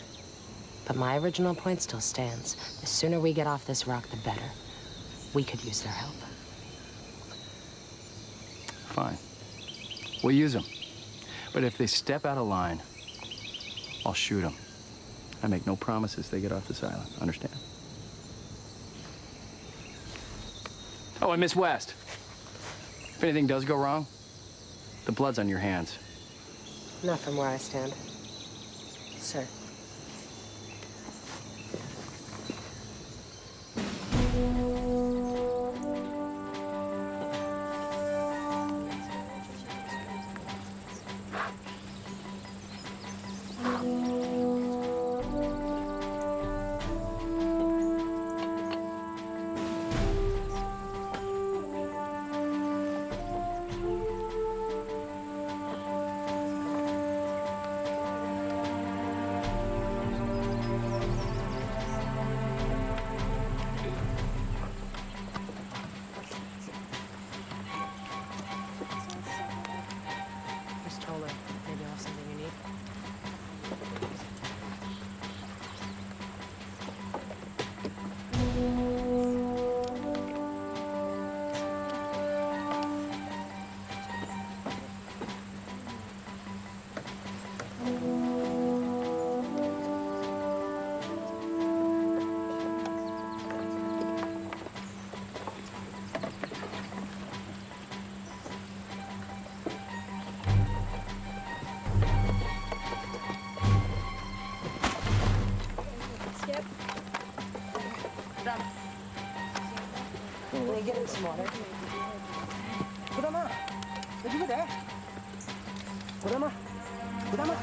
Speaker 6: But my original point still stands. The sooner we get off this rock, the better. We could use their help.
Speaker 8: Fine. We'll use them. But if they step out of line, I'll shoot them. I make no promises they get off this island. Understand? Oh, and Miss West, if anything does go wrong, the blood's on your hands.
Speaker 6: Not from where I stand, sir. Miss Toller, maybe I'll have something you need.
Speaker 9: Let me get in some water. Kurama, did you go there? Kurama, Kurama.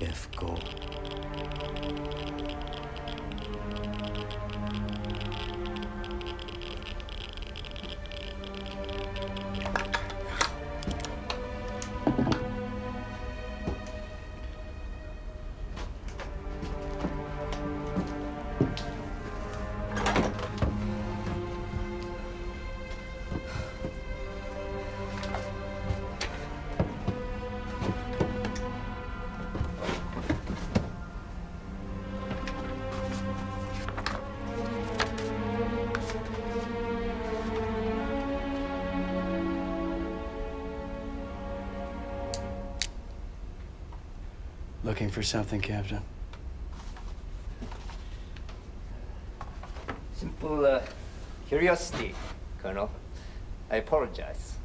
Speaker 12: Yes, go.
Speaker 11: looking for something, Captain?
Speaker 14: Simple curiosity, Colonel. I apologize.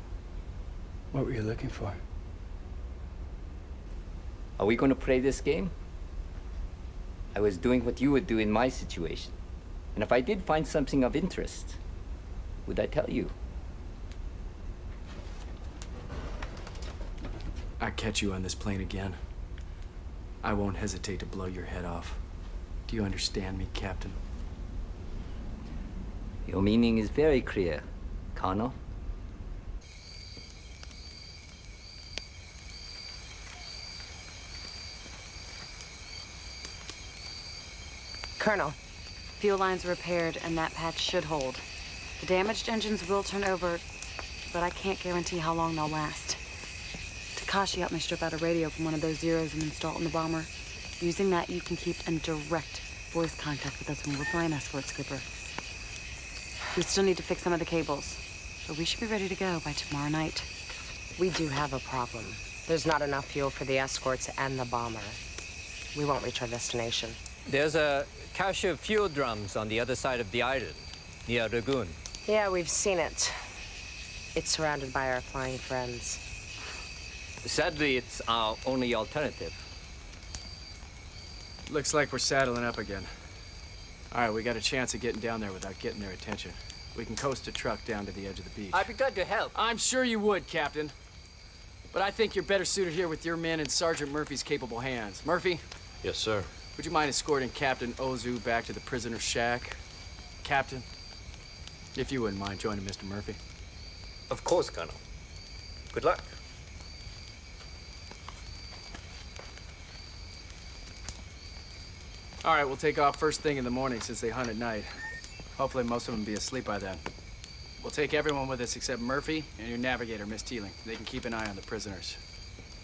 Speaker 11: What were you looking for?
Speaker 14: Are we going to play this game? I was doing what you would do in my situation. And if I did find something of interest, would I tell you?
Speaker 8: I catch you on this plane again, I won't hesitate to blow your head off. Do you understand me, Captain?
Speaker 14: Your meaning is very clear, Colonel.
Speaker 2: Colonel, fuel lines are repaired and that patch should hold. The damaged engines will turn over, but I can't guarantee how long they'll last. Takashi helped me strip out a radio from one of those Zeros and install it in the bomber. Using that, you can keep in direct voice contact with us when we're flying escort, Skipper. We still need to fix some of the cables, but we should be ready to go by tomorrow night.
Speaker 15: We do have a problem. There's not enough fuel for the escorts and the bomber. We won't reach our destination.
Speaker 16: There's a cache of fuel drums on the other side of the island, near Ragoon.
Speaker 15: Yeah, we've seen it. It's surrounded by our flying friends.
Speaker 16: Sadly, it's our only alternative.
Speaker 8: Looks like we're saddling up again. All right, we got a chance of getting down there without getting their attention. We can coast a truck down to the edge of the beach.
Speaker 16: I'd be glad to help.
Speaker 8: I'm sure you would, Captain. But I think you're better suited here with your men in Sergeant Murphy's capable hands. Murphy?
Speaker 10: Yes, sir.
Speaker 8: Would you mind escorting Captain Ozu back to the prisoner's shack? Captain, if you wouldn't mind joining Mr. Murphy.
Speaker 16: Of course, Colonel. Good luck.
Speaker 8: All right, we'll take off first thing in the morning since they hunt at night. Hopefully most of them will be asleep by then. We'll take everyone with us except Murphy and your navigator, Miss Teeling. They can keep an eye on the prisoners.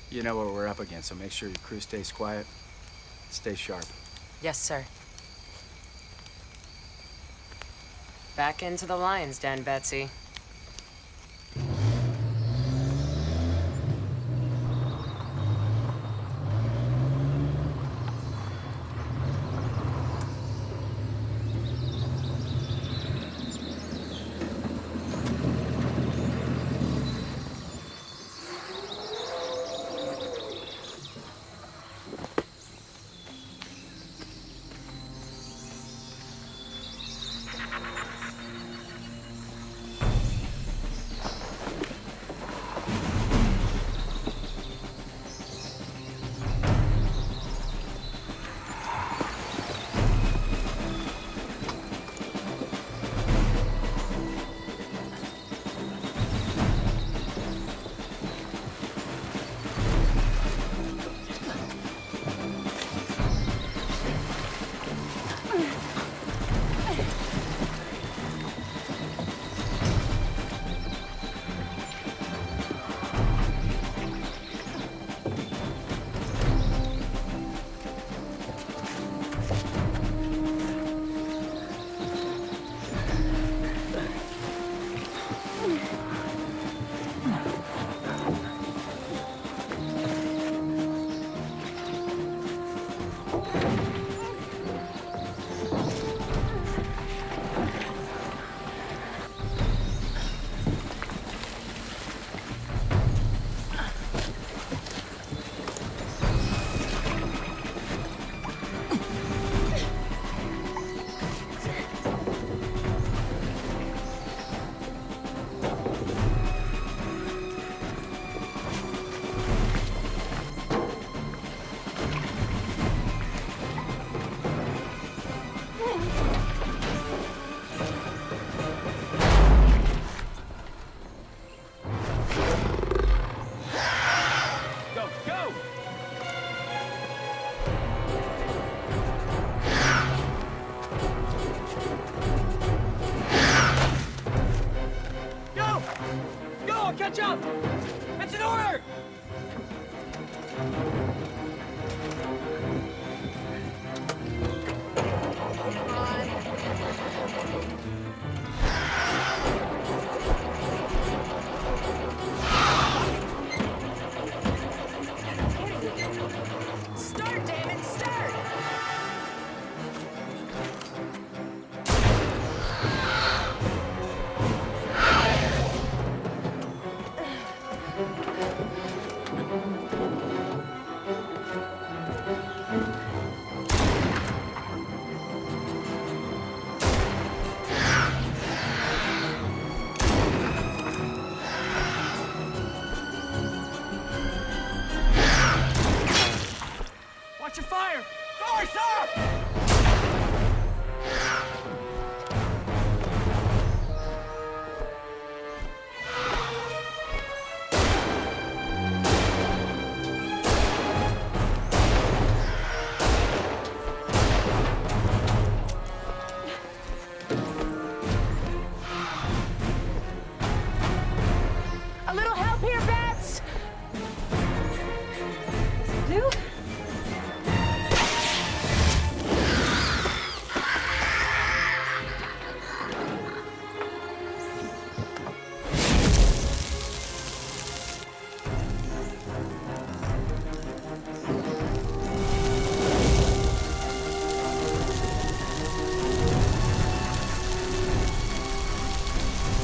Speaker 8: You know what we're up against, so make sure your crew stays quiet. Stay sharp.
Speaker 15: Yes, sir. Back into the lion's den, Betsy.
Speaker 9: Catch up! It's an order!
Speaker 5: Start
Speaker 9: Sorry, sir!
Speaker 3: A little help here, Bats? Do?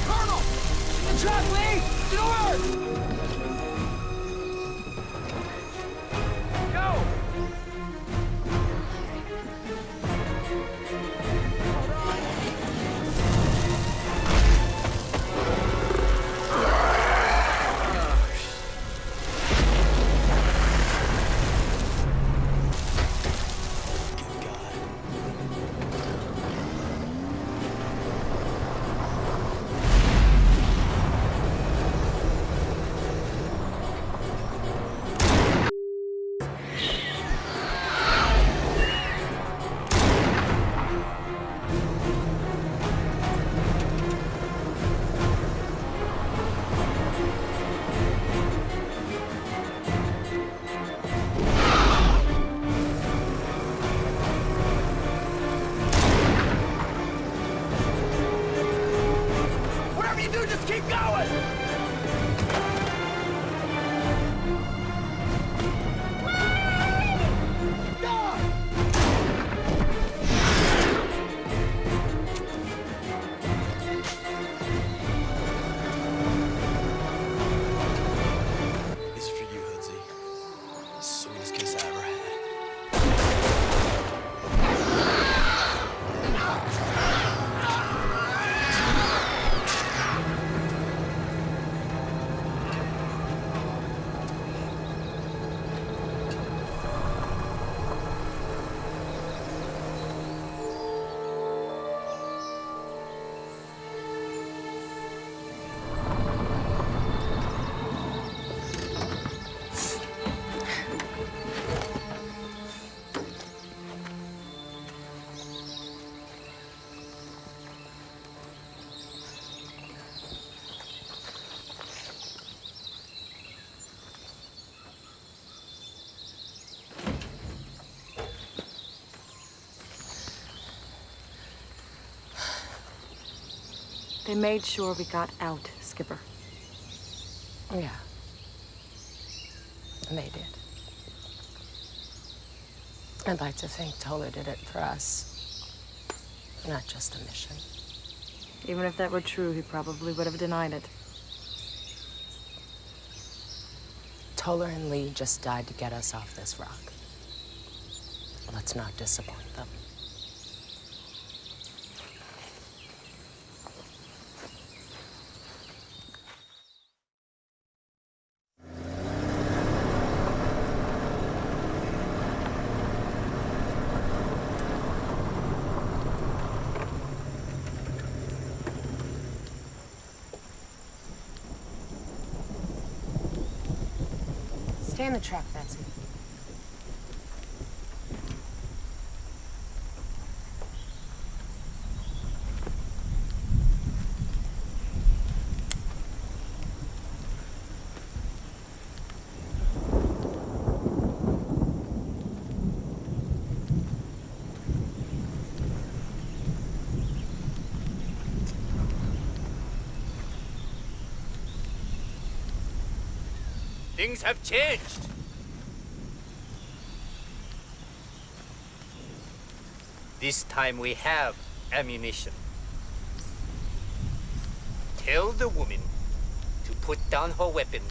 Speaker 9: Colonel! The truck, Lee! To the work! Go! Whatever you do, just keep going!
Speaker 10: This is for you, Hoodsy. Sweetest kiss I ever had.
Speaker 2: They made sure we got out, Skipper.
Speaker 15: Yeah. And they did. I'd like to think Toller did it for us, not just the mission.
Speaker 2: Even if that were true, he probably would have denied it.
Speaker 15: Toller and Lee just died to get us off this rock. Let's not disappoint them. Stay in the truck, Betsy.
Speaker 16: Things have changed. This time we have ammunition. Tell the woman to put down her weapon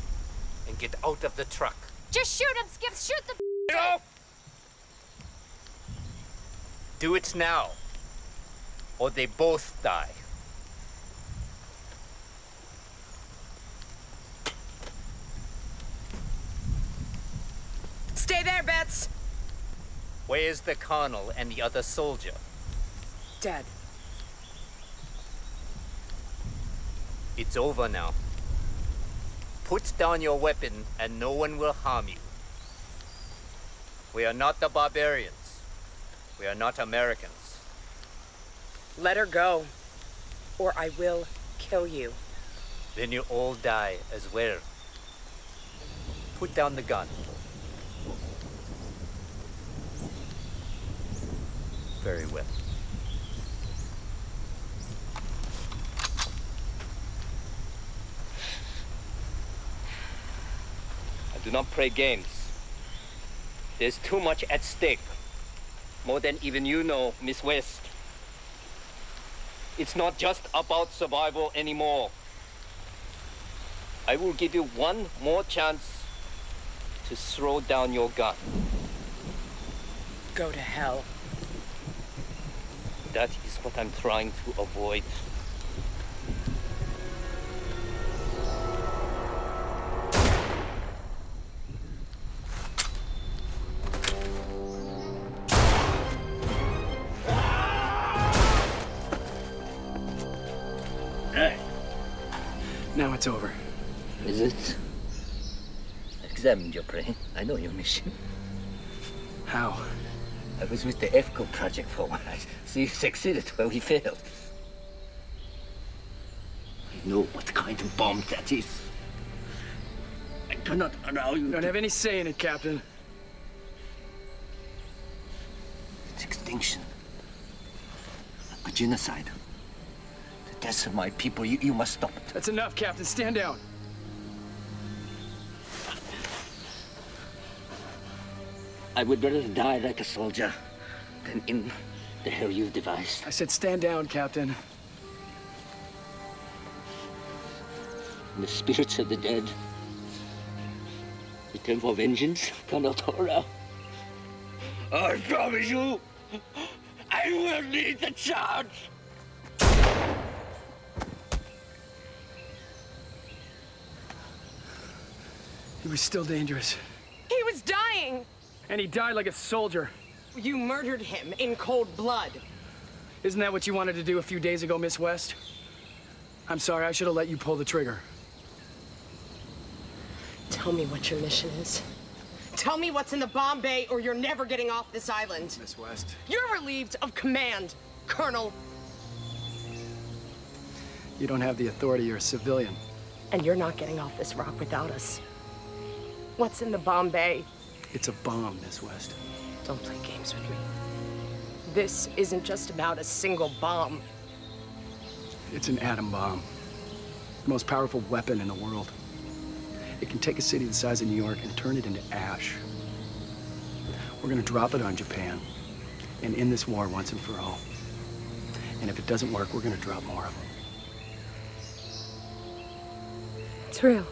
Speaker 16: and get out of the truck.
Speaker 4: Just shoot him, Skips. Shoot the.
Speaker 16: No! Do it now, or they both die.
Speaker 6: Stay there, Bets.
Speaker 16: Where's the colonel and the other soldier?
Speaker 6: Dead.
Speaker 16: It's over now. Put down your weapon and no one will harm you. We are not the barbarians. We are not Americans.
Speaker 6: Let her go, or I will kill you.
Speaker 16: Then you all die as well. Put down the gun. Very well.
Speaker 14: I do not play games. There's too much at stake. More than even you know, Miss West. It's not just about survival anymore. I will give you one more chance to throw down your gun.
Speaker 6: Go to hell.
Speaker 14: That is what I'm trying to avoid.
Speaker 9: Now it's over.
Speaker 14: Is it? I examined your brain. I know your mission.
Speaker 9: How?
Speaker 14: I was with the EFCO project for a while. So you succeeded where we failed. I know what kind of bomb that is. I cannot allow you.
Speaker 9: You don't have any say in it, Captain.
Speaker 14: It's extinction. A genocide. The deaths of my people, you must stop it.
Speaker 9: That's enough, Captain. Stand down.
Speaker 14: I would rather die like a soldier than in the hell you've devised.
Speaker 9: I said stand down, Captain.
Speaker 14: The spirits of the dead return for vengeance, Colonel Tora. I promise you, I will lead the charge.
Speaker 9: He was still dangerous.
Speaker 6: He was dying!
Speaker 9: And he died like a soldier.
Speaker 6: You murdered him in cold blood.
Speaker 9: Isn't that what you wanted to do a few days ago, Miss West? I'm sorry, I should have let you pull the trigger.
Speaker 6: Tell me what your mission is. Tell me what's in the bomb bay, or you're never getting off this island.
Speaker 1: Miss West.
Speaker 6: You're relieved of command, Colonel.
Speaker 9: You don't have the authority, you're a civilian.
Speaker 6: And you're not getting off this rock without us. What's in the bomb bay?
Speaker 9: It's a bomb, Miss West.
Speaker 6: Don't play games with me. This isn't just about a single bomb.
Speaker 9: It's an atom bomb. The most powerful weapon in the world. It can take a city the size of New York and turn it into ash. We're gonna drop it on Japan and end this war once and for all. And if it doesn't work, we're gonna drop more of them.
Speaker 6: It's real.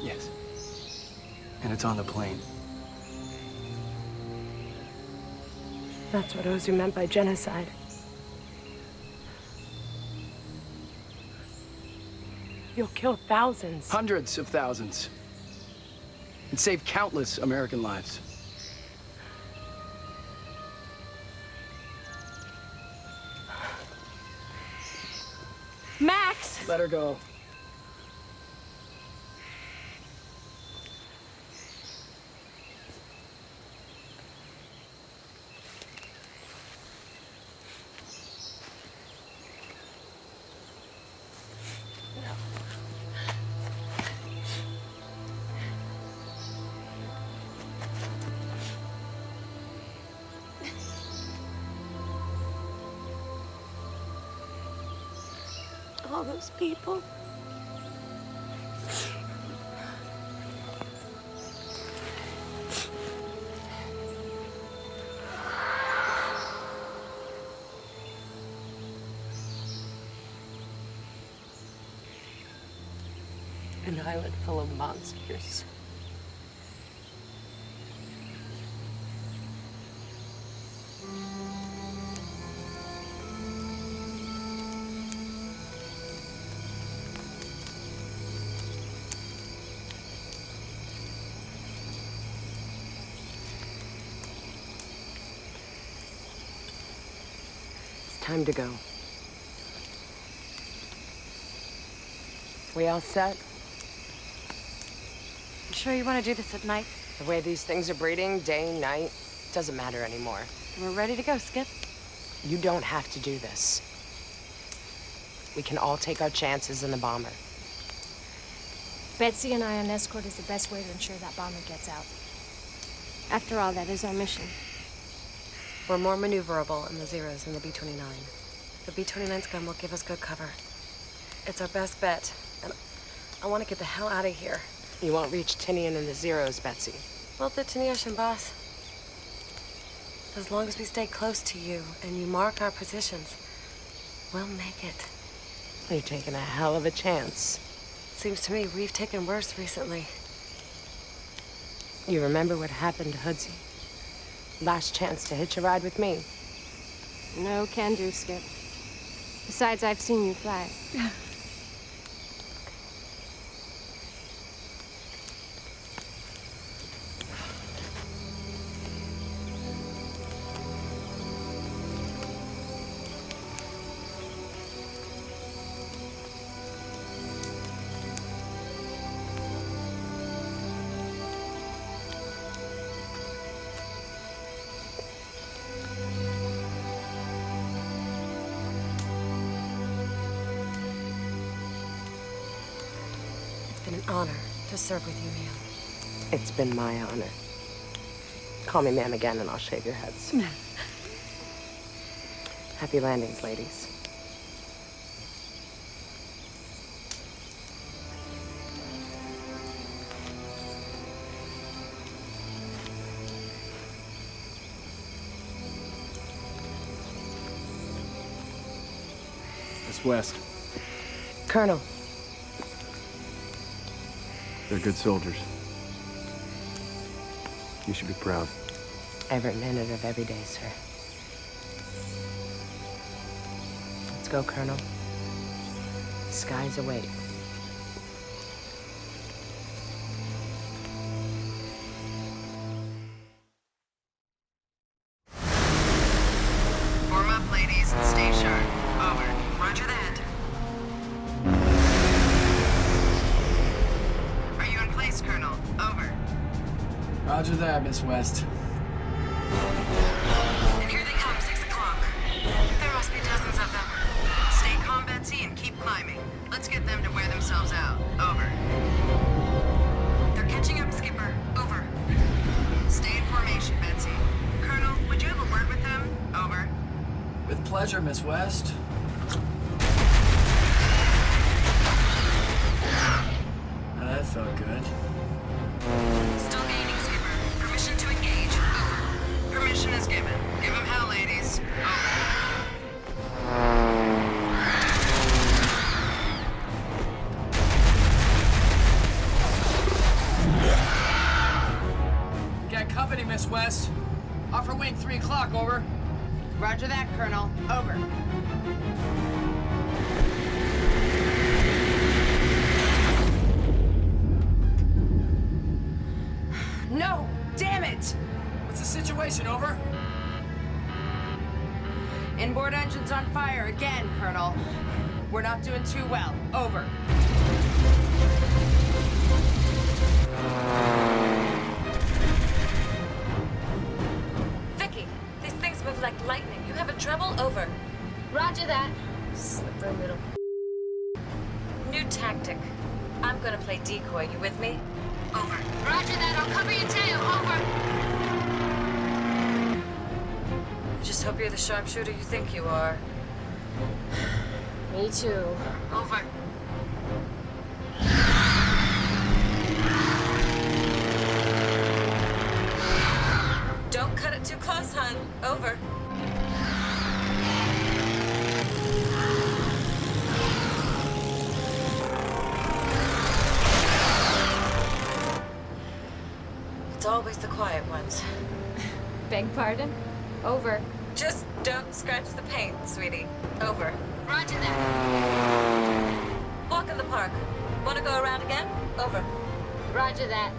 Speaker 9: Yes. And it's on the plane.
Speaker 6: That's what Ozu meant by genocide. You'll kill thousands.
Speaker 9: Hundreds of thousands. And save countless American lives.
Speaker 6: Max!
Speaker 9: Let her go.
Speaker 5: All those people.
Speaker 6: An island full of monsters.
Speaker 15: Time to go. We all set?
Speaker 2: You sure you want to do this at night?
Speaker 15: The way these things are breeding, day, night, doesn't matter anymore.
Speaker 2: We're ready to go, Skip.
Speaker 15: You don't have to do this. We can all take our chances in the bomber.
Speaker 3: Betsy and I on escort is the best way to ensure that bomber gets out. After all, that is our mission.
Speaker 2: We're more maneuverable in the Zeros than the B-29. The B-29's gun will give us good cover. It's our best bet, and I want to get the hell out of here.
Speaker 15: You won't reach Tinian and the Zeros, Betsy.
Speaker 2: Well, the Tinian, boss. As long as we stay close to you and you mark our positions, we'll make it.
Speaker 15: You're taking a hell of a chance.
Speaker 2: Seems to me we've taken worse recently.
Speaker 15: You remember what happened to Hoodsy? Last chance to hitch a ride with me.
Speaker 3: No can do, Skip. Besides, I've seen you fly.
Speaker 2: It's been an honor to serve with you, ma'am.
Speaker 15: It's been my honor. Call me ma'am again and I'll shave your heads. Happy landings, ladies.
Speaker 8: Miss West,
Speaker 15: Colonel.
Speaker 8: they're good soldiers. You should be proud.
Speaker 15: Every minute of every day, sir. Let's go, Colonel. The skies await.
Speaker 6: Form up, ladies, and stay sharp. Over. Roger that. Are you in place, Colonel? Over.
Speaker 9: Roger that, Miss West.
Speaker 6: And here they come, 6 o'clock. There must be dozens of them. Stay calm, Betsy, and keep climbing. Let's get them to wear themselves out. Over. They're catching up, Skipper. Over. Stay in formation, Betsy. Colonel, would you have a word with them? Over.
Speaker 9: With pleasure, Miss West. Now that felt good.
Speaker 6: Still gaining, Skipper. Permission to engage. Over. Permission is given. Give them hell, ladies.
Speaker 9: We got company, Miss West. Off her wing, 3 o'clock, over.
Speaker 6: Roger that, Colonel. Over. No! Damn it!
Speaker 9: What's the situation, over?
Speaker 6: Inboard engines on fire again, Colonel. We're not doing too well. Over.
Speaker 2: Vicky, these things move like lightning. You have a treble? Over.
Speaker 3: Roger that. Slippery little.
Speaker 2: New tactic. I'm gonna play decoy. You with me? Over.
Speaker 3: Roger that. I'll cover your tail. Over.
Speaker 2: Just hope you're the sharpshooter you think you are.
Speaker 3: Me too.
Speaker 2: Over. Don't cut it too close, hon. Over. It's always the quiet ones.
Speaker 3: Beg pardon? Over.
Speaker 2: Just don't scratch the paint, sweetie. Over.
Speaker 3: Roger that.
Speaker 2: Walk in the park. Want to go around again? Over.
Speaker 3: Roger that.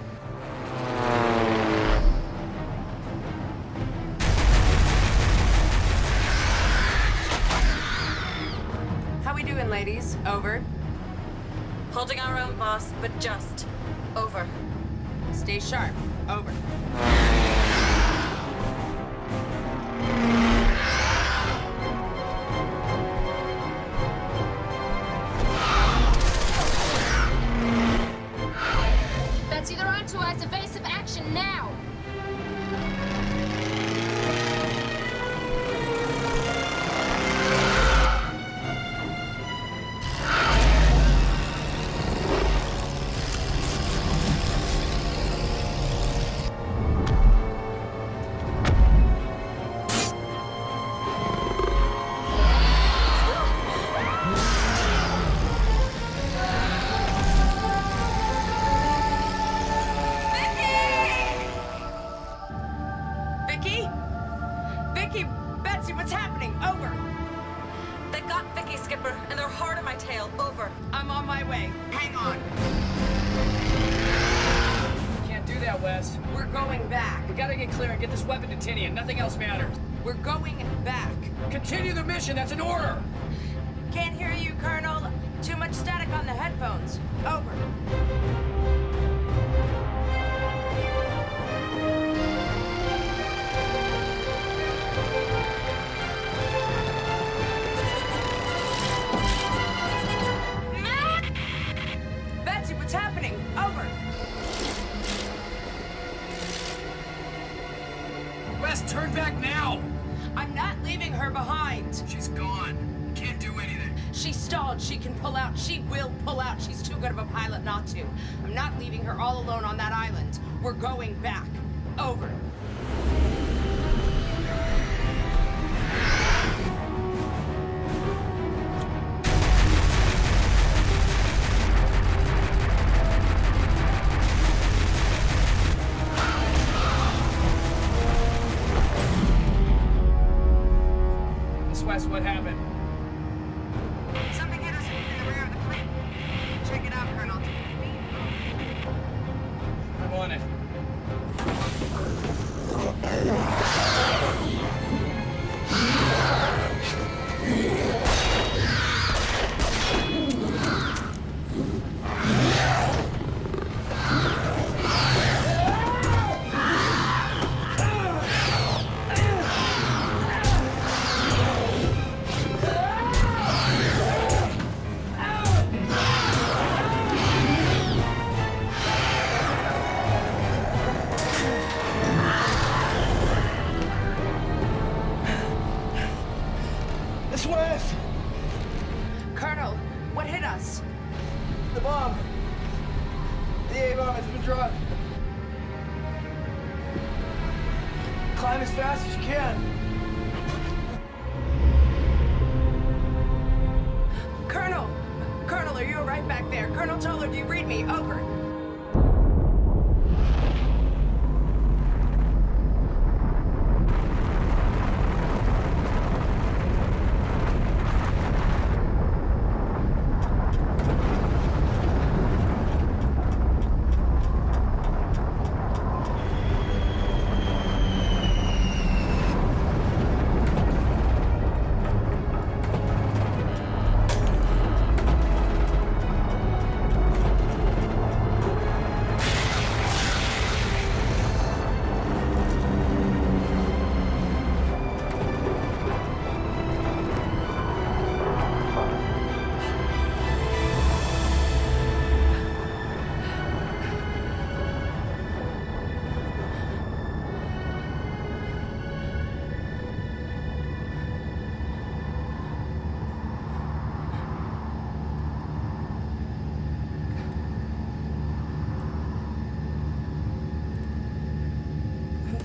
Speaker 6: ladies. Over.
Speaker 2: Holding our own, boss, but just. Over.
Speaker 6: Stay sharp. Over.
Speaker 3: Betsy, they're onto us. Evasive action now.
Speaker 6: Vicky? Vicky? Betsy, what's happening? Over.
Speaker 2: They got Vicky, Skipper, and they're hard on my tail. Over.
Speaker 6: I'm on my way. Hang on.
Speaker 9: Can't do that, West.
Speaker 6: We're going back.
Speaker 9: We gotta get clear and get this weapon to Tinian. Nothing else matters.
Speaker 6: We're going back.
Speaker 9: Continue the mission. That's an order.
Speaker 6: Can't hear you, Colonel. Too much static on the headphones. Over. Betsy, what's happening? Over.
Speaker 9: West, turn back now.
Speaker 6: I'm not leaving her behind.
Speaker 9: She's gone. Can't do anything.
Speaker 6: She stalled. She can pull out. She will pull out. She's too good of a pilot not to. I'm not leaving her all alone on that island. We're going back. Over.
Speaker 9: Miss West, what happened?
Speaker 6: Something hit us in the rear of the plane. Check it out, Colonel.
Speaker 9: I'm on it. Miss West!
Speaker 6: Colonel, what hit us?
Speaker 9: The bomb. The A-bomb has been dropped. Climb as fast as you can.
Speaker 6: Colonel! Colonel, are you all right back there? Colonel Toller, do you read me? Over.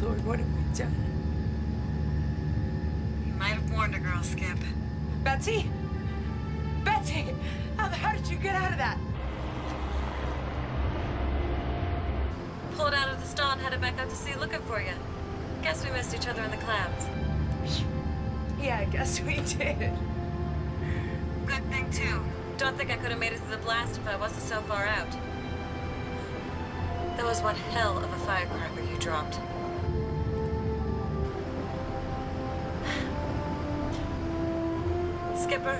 Speaker 6: Lord, what have we done?
Speaker 2: You might have warned a girl, Skip.
Speaker 6: Betsy? Betsy! How did you get out of that?
Speaker 2: Pulled out of the stall and headed back out to sea looking for you. Guess we missed each other in the clouds.
Speaker 6: Yeah, I guess we did.
Speaker 2: Good thing, too. Don't think I could have made it through the blast if I wasn't so far out. That was one hell of a firecracker you dropped. Skipper,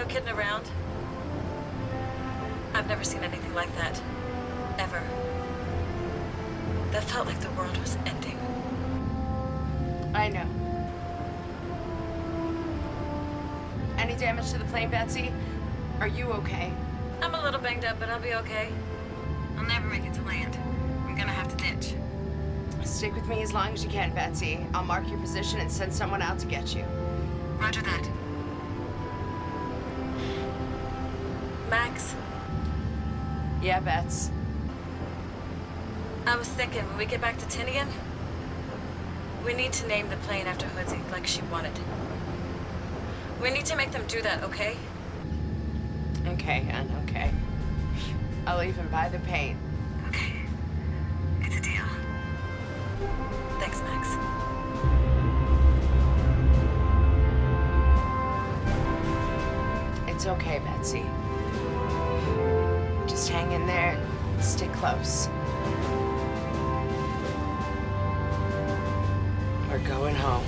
Speaker 2: No kidding around. I've never seen anything like that. Ever. That felt like the world was ending.
Speaker 6: I know. Any damage to the plane, Betsy? Are you okay?
Speaker 2: I'm a little banged up, but I'll be okay. I'll never make it to land. I'm gonna have to ditch.
Speaker 6: Stick with me as long as you can, Betsy. I'll mark your position and send someone out to get you.
Speaker 2: Roger that. Max?
Speaker 6: Yeah, Bets.
Speaker 2: I was thinking, when we get back to Tinian, we need to name the plane after Hoodsie, like she wanted. We need to make them do that, okay?
Speaker 6: Okay, hon, okay. I'll even buy the paint.
Speaker 2: Okay. It's a deal. Thanks, Max.
Speaker 6: It's okay, Betsy. Just hang in there and stick close. We're going home.